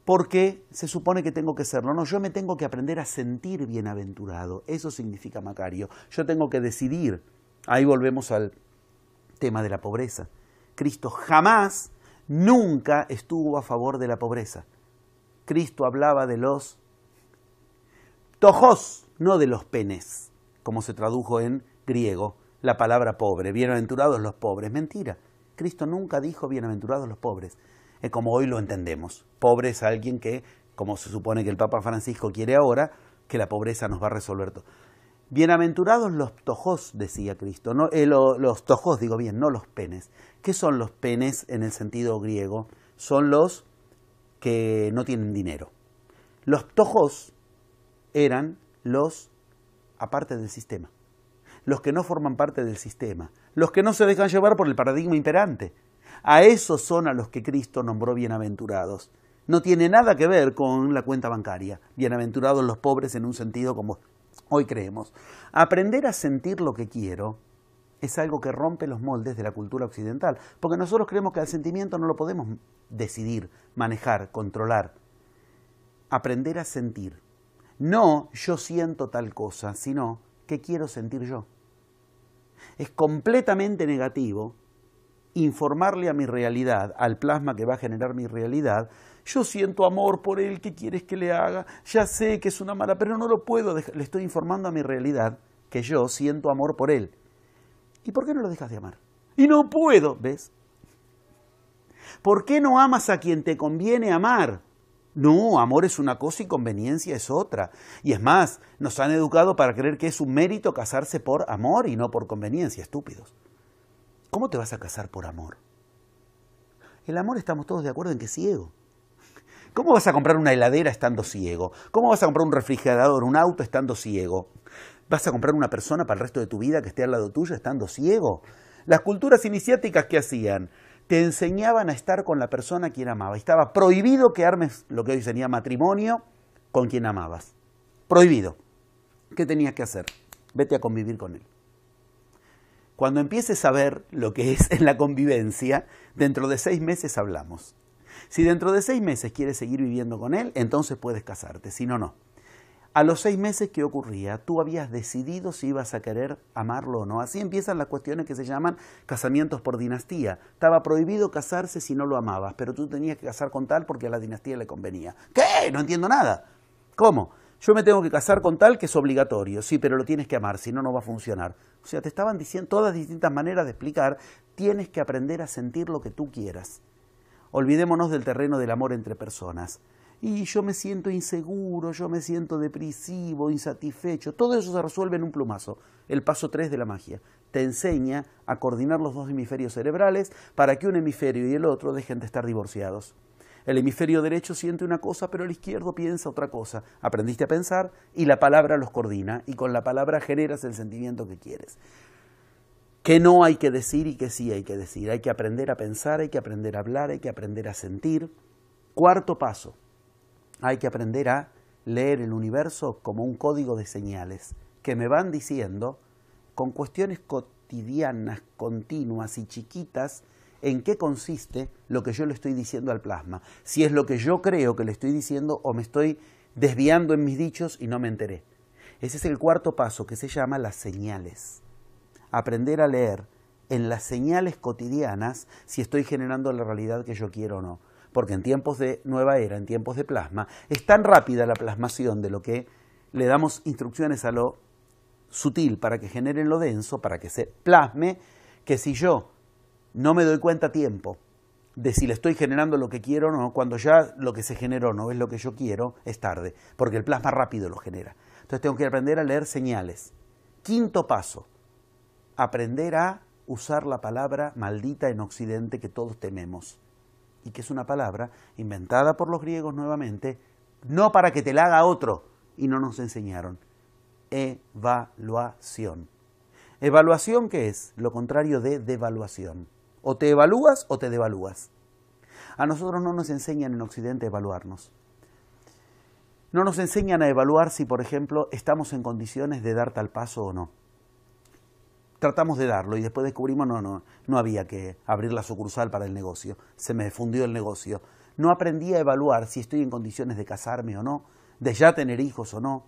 Speaker 1: porque se supone que tengo que serlo. No, yo me tengo que aprender a sentir bienaventurado. Eso significa Macario. Yo tengo que decidir. Ahí volvemos al tema de la pobreza. Cristo jamás, nunca estuvo a favor de la pobreza. Cristo hablaba de los tojos, no de los penes, como se tradujo en griego la palabra pobre. Bienaventurados los pobres. Mentira. Cristo nunca dijo bienaventurados los pobres, como hoy lo entendemos. Pobre es alguien que, como se supone que el Papa Francisco quiere ahora, que la pobreza nos va a resolver todo. Bienaventurados los tojos, decía Cristo. No, los tojos, digo bien, no los penes. ¿Qué son los penes en el sentido griego? Son los que no tienen dinero. Los tojos eran los aparte del sistema, los que no forman parte del sistema, los que no se dejan llevar por el paradigma imperante. A esos son a los que Cristo nombró bienaventurados. No tiene nada que ver con la cuenta bancaria. Bienaventurados los pobres en un sentido como hoy creemos. Aprender a sentir lo que quiero es algo que rompe los moldes de la cultura occidental, porque nosotros creemos que el sentimiento no lo podemos decidir, manejar, controlar. Aprender a sentir. No yo siento tal cosa, sino ¿qué quiero sentir yo? Es completamente negativo informarle a mi realidad, al plasma que va a generar mi realidad, yo siento amor por él, ¿qué quieres que le haga? Ya sé que es una mala, pero no lo puedo dejar. Le estoy informando a mi realidad que yo siento amor por él. ¿Y por qué no lo dejas de amar? Y no puedo, ¿ves? ¿Por qué no amas a quien te conviene amar? No, amor es una cosa y conveniencia es otra. Y es más, nos han educado para creer que es un mérito casarse por amor y no por conveniencia, estúpidos. ¿Cómo te vas a casar por amor? El amor estamos todos de acuerdo en que es ciego. ¿Cómo vas a comprar una heladera estando ciego? ¿Cómo vas a comprar un refrigerador, un auto estando ciego? ¿Vas a comprar una persona para el resto de tu vida que esté al lado tuyo estando ciego? Las culturas iniciáticas, ¿qué hacían? Te enseñaban a estar con la persona a quien amabas. Estaba prohibido que armes lo que hoy sería matrimonio con quien amabas. Prohibido. ¿Qué tenías que hacer? Vete a convivir con él. Cuando empieces a ver lo que es en la convivencia, dentro de 6 meses hablamos. Si dentro de 6 meses quieres seguir viviendo con él, entonces puedes casarte, si no, no. A los 6 meses, ¿qué ocurría? Tú habías decidido si ibas a querer amarlo o no. Así empiezan las cuestiones que se llaman casamientos por dinastía. Estaba prohibido casarse si no lo amabas, pero tú tenías que casar con tal porque a la dinastía le convenía. ¿Qué? No entiendo nada. ¿Cómo? Yo me tengo que casar con tal que es obligatorio. Sí, pero lo tienes que amar, si no, no va a funcionar. O sea, te estaban diciendo todas distintas maneras de explicar. Tienes que aprender a sentir lo que tú quieras. Olvidémonos del terreno del amor entre personas. Y yo me siento inseguro, yo me siento depresivo, insatisfecho. Todo eso se resuelve en un plumazo. El paso 3 de la magia. Te enseña a coordinar los 2 hemisferios cerebrales para que un hemisferio y el otro dejen de estar divorciados. El hemisferio derecho siente una cosa, pero el izquierdo piensa otra cosa. Aprendiste a pensar y la palabra los coordina. Y con la palabra generas el sentimiento que quieres. Que no hay que decir y que sí hay que decir. Hay que aprender a pensar, hay que aprender a hablar, hay que aprender a sentir. 4º paso. Hay que aprender a leer el universo como un código de señales que me van diciendo, con cuestiones cotidianas, continuas y chiquitas, en qué consiste lo que yo le estoy diciendo al plasma. Si es lo que yo creo que le estoy diciendo o me estoy desviando en mis dichos y no me enteré. Ese es el 4º paso que se llama las señales. Aprender a leer en las señales cotidianas si estoy generando la realidad que yo quiero o no. Porque en tiempos de nueva era, en tiempos de plasma, es tan rápida la plasmación de lo que le damos instrucciones a lo sutil para que genere lo denso, para que se plasme, que si yo no me doy cuenta a tiempo de si le estoy generando lo que quiero o no, cuando ya lo que se generó no es lo que yo quiero, es tarde, porque el plasma rápido lo genera. Entonces tengo que aprender a leer señales. Quinto paso, aprender a usar la palabra maldita en Occidente que todos tememos, y que es una palabra inventada por los griegos nuevamente, no para que te la haga otro, y no nos enseñaron. Evaluación. ¿Evaluación qué es? Lo contrario de devaluación. O te evalúas o te devalúas. A nosotros no nos enseñan en Occidente a evaluarnos. No nos enseñan a evaluar si, por ejemplo, estamos en condiciones de dar tal paso o no. Tratamos de darlo y después descubrimos no había que abrir la sucursal para el negocio. Se me fundió el negocio. No aprendí a evaluar si estoy en condiciones de casarme o no, de ya tener hijos o no.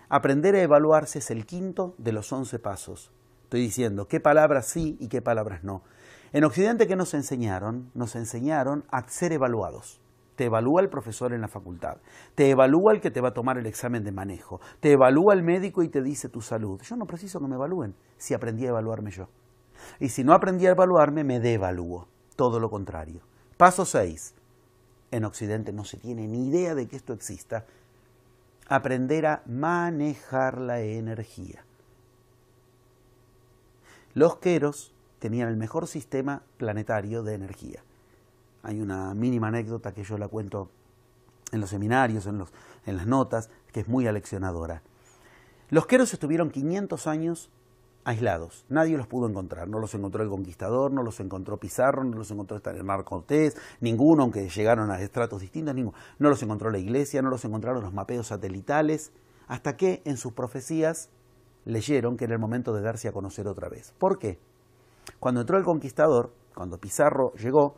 Speaker 1: Aprender a evaluarse es el quinto de los 11 pasos. Estoy diciendo qué palabras sí y qué palabras no. En Occidente, ¿qué nos enseñaron? Nos enseñaron a ser evaluados. Te evalúa el profesor en la facultad, te evalúa el que te va a tomar el examen de manejo, te evalúa el médico y te dice tu salud. Yo no preciso que me evalúen si aprendí a evaluarme yo. Y si no aprendí a evaluarme, me devalúo. Todo lo contrario. Paso 6. En Occidente no se tiene ni idea de que esto exista. Aprender a manejar la energía. Los queros tenían el mejor sistema planetario de energía. Hay una mínima anécdota que yo la cuento en los seminarios, en las notas, que es muy aleccionadora. Los queros estuvieron 500 años aislados. Nadie los pudo encontrar. No los encontró el Conquistador, no los encontró Pizarro, no los encontró Hernán Cortés, ninguno, aunque llegaron a estratos distintos, ninguno. No los encontró la Iglesia, no los encontraron los mapeos satelitales, hasta que en sus profecías leyeron que era el momento de darse a conocer otra vez. ¿Por qué? Cuando entró el Conquistador, cuando Pizarro llegó,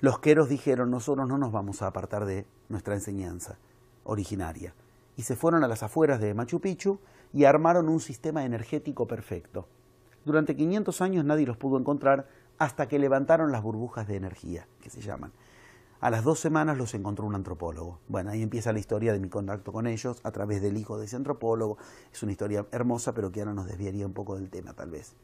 Speaker 1: los queros dijeron, nosotros no nos vamos a apartar de nuestra enseñanza originaria. Y se fueron a las afueras de Machu Picchu y armaron un sistema energético perfecto. Durante 500 años nadie los pudo encontrar hasta que levantaron las burbujas de energía, que se llaman. A las 2 semanas los encontró un antropólogo. Bueno, ahí empieza la historia de mi contacto con ellos a través del hijo de ese antropólogo. Es una historia hermosa, pero que ahora nos desviaría un poco del tema, tal vez.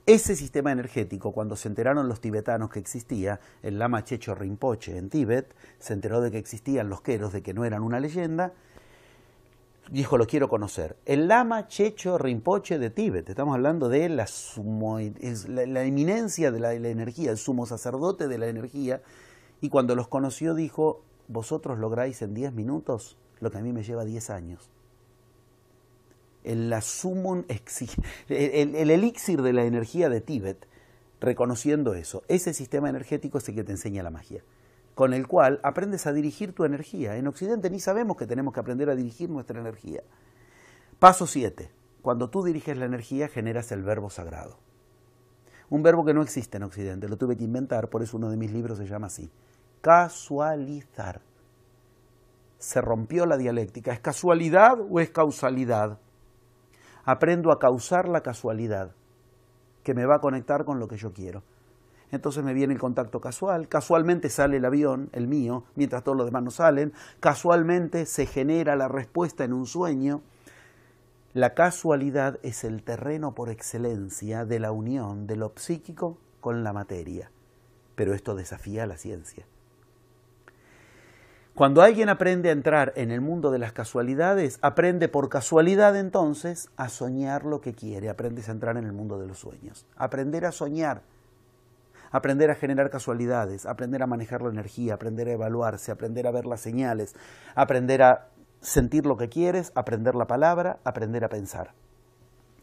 Speaker 1: Ese sistema energético, cuando se enteraron los tibetanos que existía, el Lama Checho Rinpoche en Tíbet, se enteró de que existían los queros, de que no eran una leyenda, dijo, lo quiero conocer. El Lama Checho Rinpoche de Tíbet, estamos hablando de la eminencia de la energía, el sumo sacerdote de la energía, y cuando los conoció dijo, vosotros lográis en 10 minutos lo que a mí me lleva 10 años. El elixir de la energía de Tíbet, reconociendo eso. Ese sistema energético es el que te enseña la magia, con el cual aprendes a dirigir tu energía. En Occidente ni sabemos que tenemos que aprender a dirigir nuestra energía. Paso 7. Cuando tú diriges la energía, generas el verbo sagrado. Un verbo que no existe en Occidente, lo tuve que inventar, por eso uno de mis libros se llama así. Casualizar. Se rompió la dialéctica. ¿Es casualidad o es causalidad? Aprendo a causar la casualidad que me va a conectar con lo que yo quiero. Entonces me viene el contacto casual, casualmente sale el avión, el mío, mientras todos los demás no salen, casualmente se genera la respuesta en un sueño. La casualidad es el terreno por excelencia de la unión de lo psíquico con la materia, pero esto desafía a la ciencia. Cuando alguien aprende a entrar en el mundo de las casualidades, aprende por casualidad entonces a soñar lo que quiere, aprendes a entrar en el mundo de los sueños. Aprender a soñar, aprender a generar casualidades, aprender a manejar la energía, aprender a evaluarse, aprender a ver las señales, aprender a sentir lo que quieres, aprender la palabra, aprender a pensar.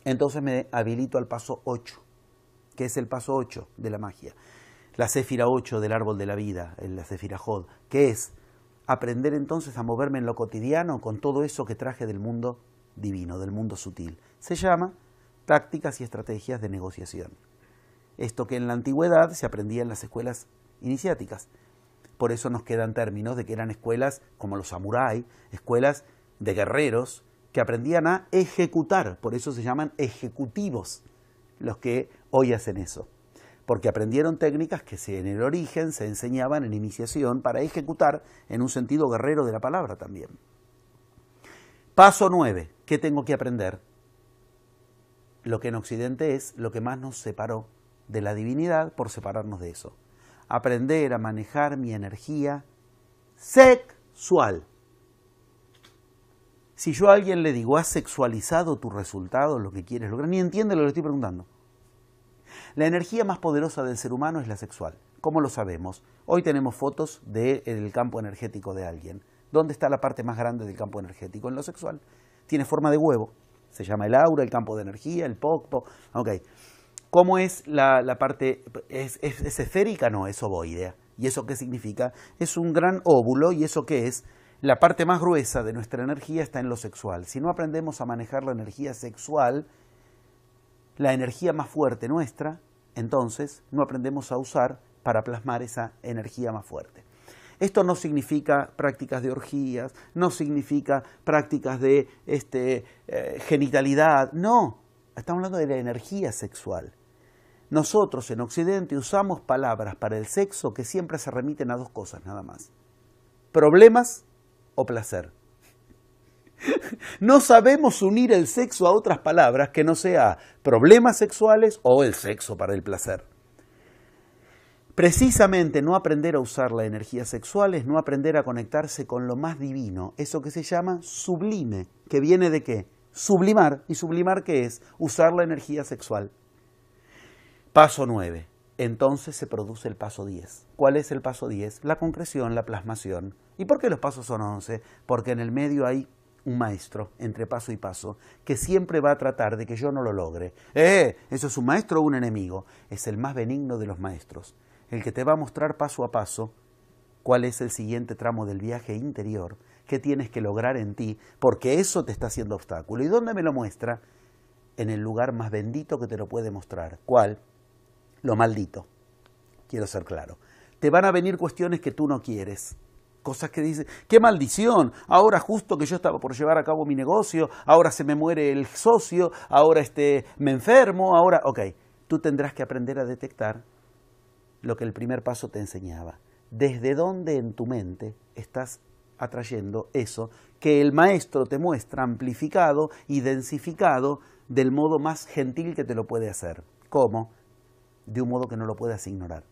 Speaker 1: Entonces me habilito al paso 8, que es el paso 8 de la magia. La céfira 8 del árbol de la vida, la céfira Jod, que es aprender entonces a moverme en lo cotidiano con todo eso que traje del mundo divino, del mundo sutil. Se llama tácticas y estrategias de negociación. Esto que en la antigüedad se aprendía en las escuelas iniciáticas. Por eso nos quedan términos de que eran escuelas como los samurái, escuelas de guerreros que aprendían a ejecutar. Por eso se llaman ejecutivos los que hoy hacen eso. Porque aprendieron técnicas que en el origen se enseñaban en iniciación para ejecutar en un sentido guerrero de la palabra también. Paso 9. ¿Qué tengo que aprender? lo que en Occidente es lo que más nos separó de la divinidad por separarnos de eso. Aprender a manejar mi energía sexual. Si yo a alguien le digo, ¿has sexualizado tu resultado, lo que quieres lograr? Ni entiende lo que le estoy preguntando. La energía más poderosa del ser humano es la sexual. ¿Cómo lo sabemos? Hoy tenemos fotos del campo energético de alguien. ¿Dónde está la parte más grande del campo energético? En lo sexual. Tiene forma de huevo. Se llama el aura, el campo de energía, el pokpo. Ok. ¿Cómo es la parte? ¿Es esférica? No, es ovoidea. ¿Y eso qué significa? Es un gran óvulo. ¿Y eso qué es? La parte más gruesa de nuestra energía está en lo sexual. Si no aprendemos a manejar la energía sexual, la energía más fuerte nuestra, entonces no aprendemos a usar para plasmar esa energía más fuerte. Esto no significa prácticas de orgías, no significa prácticas de genitalidad, no. Estamos hablando de la energía sexual. Nosotros en Occidente usamos palabras para el sexo que siempre se remiten a dos cosas nada más. Problemas o placer. No sabemos unir el sexo a otras palabras que no sea problemas sexuales o el sexo para el placer. Precisamente no aprender a usar la energía sexual es no aprender a conectarse con lo más divino, eso que se llama sublime, que viene de ¿qué? Sublimar. ¿Y sublimar qué es? Usar la energía sexual. Paso 9. Entonces se produce el paso 10. ¿Cuál es el paso 10? La concreción, la plasmación. ¿Y por qué los pasos son 11? Porque en el medio hay un maestro, entre paso y paso, que siempre va a tratar de que yo no lo logre. ¿Eso es un maestro o un enemigo? Es el más benigno de los maestros, el que te va a mostrar paso a paso cuál es el siguiente tramo del viaje interior, qué tienes que lograr en ti, porque eso te está haciendo obstáculo. ¿Y dónde me lo muestra? En el lugar más bendito que te lo puede mostrar. ¿Cuál? Lo maldito. Quiero ser claro. Te van a venir cuestiones que tú no quieres. Cosas que dices, ¡qué maldición! Ahora justo que yo estaba por llevar a cabo mi negocio, ahora se me muere el socio, ahora me enfermo, ahora... Ok, tú tendrás que aprender a detectar lo que el primer paso te enseñaba. ¿Desde dónde en tu mente estás atrayendo eso que el maestro te muestra amplificado y densificado del modo más gentil que te lo puede hacer? ¿Cómo? De un modo que no lo puedas ignorar.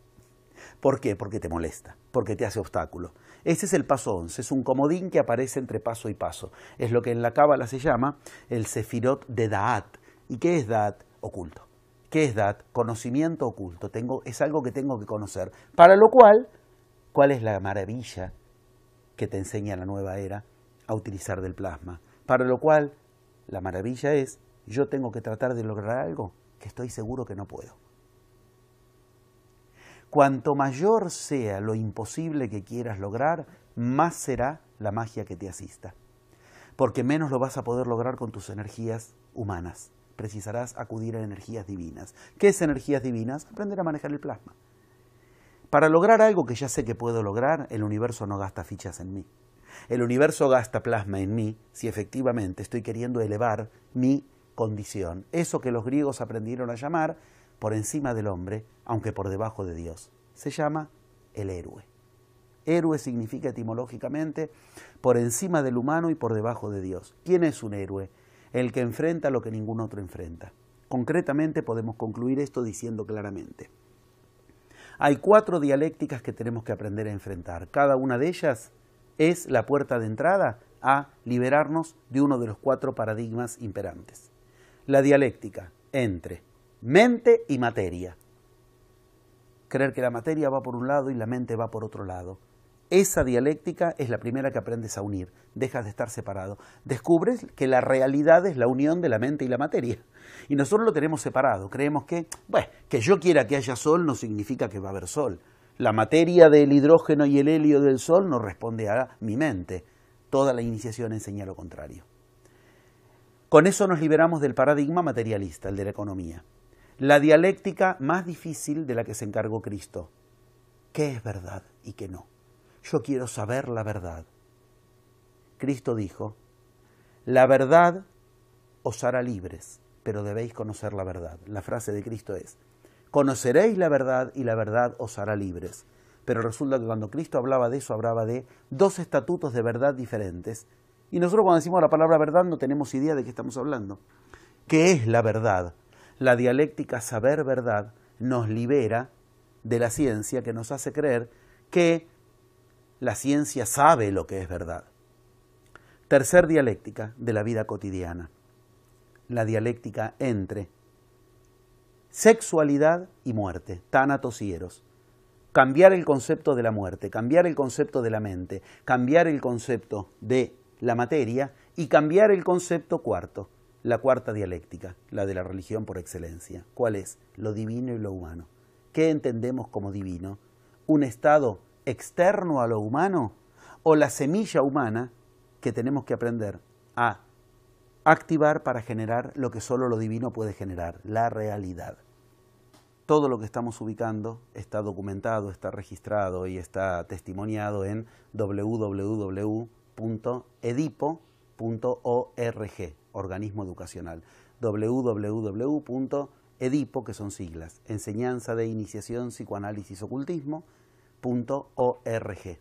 Speaker 1: ¿Por qué? Porque te molesta, porque te hace obstáculo. Ese es el paso 11, es un comodín que aparece entre paso y paso. Es lo que en la Cábala se llama el Sefirot de Da'at. ¿Y qué es Da'at? Oculto. ¿Qué es Da'at? Conocimiento oculto. Es algo que tengo que conocer. Para lo cual, ¿cuál es la maravilla que te enseña la nueva era a utilizar del plasma? Para lo cual, la maravilla es, yo tengo que tratar de lograr algo que estoy seguro que no puedo. Cuanto mayor sea lo imposible que quieras lograr, más será la magia que te asista. Porque menos lo vas a poder lograr con tus energías humanas. Precisarás acudir a energías divinas. ¿Qué es energías divinas? Aprender a manejar el plasma. Para lograr algo que ya sé que puedo lograr, el universo no gasta fichas en mí. El universo gasta plasma en mí si efectivamente estoy queriendo elevar mi condición. Eso que los griegos aprendieron a llamar por encima del hombre, aunque por debajo de Dios. Se llama el héroe. Héroe significa etimológicamente por encima del humano y por debajo de Dios. ¿Quién es un héroe? El que enfrenta lo que ningún otro enfrenta. Concretamente podemos concluir esto diciendo claramente. Hay 4 dialécticas que tenemos que aprender a enfrentar. Cada una de ellas es la puerta de entrada a liberarnos de uno de los 4 paradigmas imperantes. La dialéctica entre mente y materia. Creer que la materia va por un lado y la mente va por otro lado. Esa dialéctica es la primera que aprendes a unir. Dejas de estar separado. Descubres que la realidad es la unión de la mente y la materia. Y nosotros lo tenemos separado. Creemos que, que yo quiera que haya sol no significa que va a haber sol. La materia del hidrógeno y el helio del sol no responde a mi mente. Toda la iniciación enseña lo contrario. Con eso nos liberamos del paradigma materialista, el de la economía. La dialéctica más difícil de la que se encargó Cristo. ¿Qué es verdad y qué no? Yo quiero saber la verdad. Cristo dijo, la verdad os hará libres, pero debéis conocer la verdad. La frase de Cristo es, conoceréis la verdad y la verdad os hará libres. Pero resulta que cuando Cristo hablaba de eso, hablaba de 2 estatutos de verdad diferentes. Y nosotros cuando decimos la palabra verdad no tenemos idea de qué estamos hablando. ¿Qué es la verdad? La dialéctica saber verdad nos libera de la ciencia que nos hace creer que la ciencia sabe lo que es verdad. Tercer dialéctica de la vida cotidiana, la dialéctica entre sexualidad y muerte, tánatos y eros. Cambiar el concepto de la muerte, cambiar el concepto de la mente, cambiar el concepto de la materia y cambiar el concepto cuarto, la cuarta dialéctica, la de la religión por excelencia. ¿Cuál es? Lo divino y lo humano. ¿Qué entendemos como divino? ¿Un estado externo a lo humano o la semilla humana que tenemos que aprender a activar para generar lo que solo lo divino puede generar, la realidad? Todo lo que estamos ubicando está documentado, está registrado y está testimoniado en www.edipo.org, organismo educacional. www.edipo, que son siglas, Enseñanza de Iniciación, Psicoanálisis, Ocultismo.org.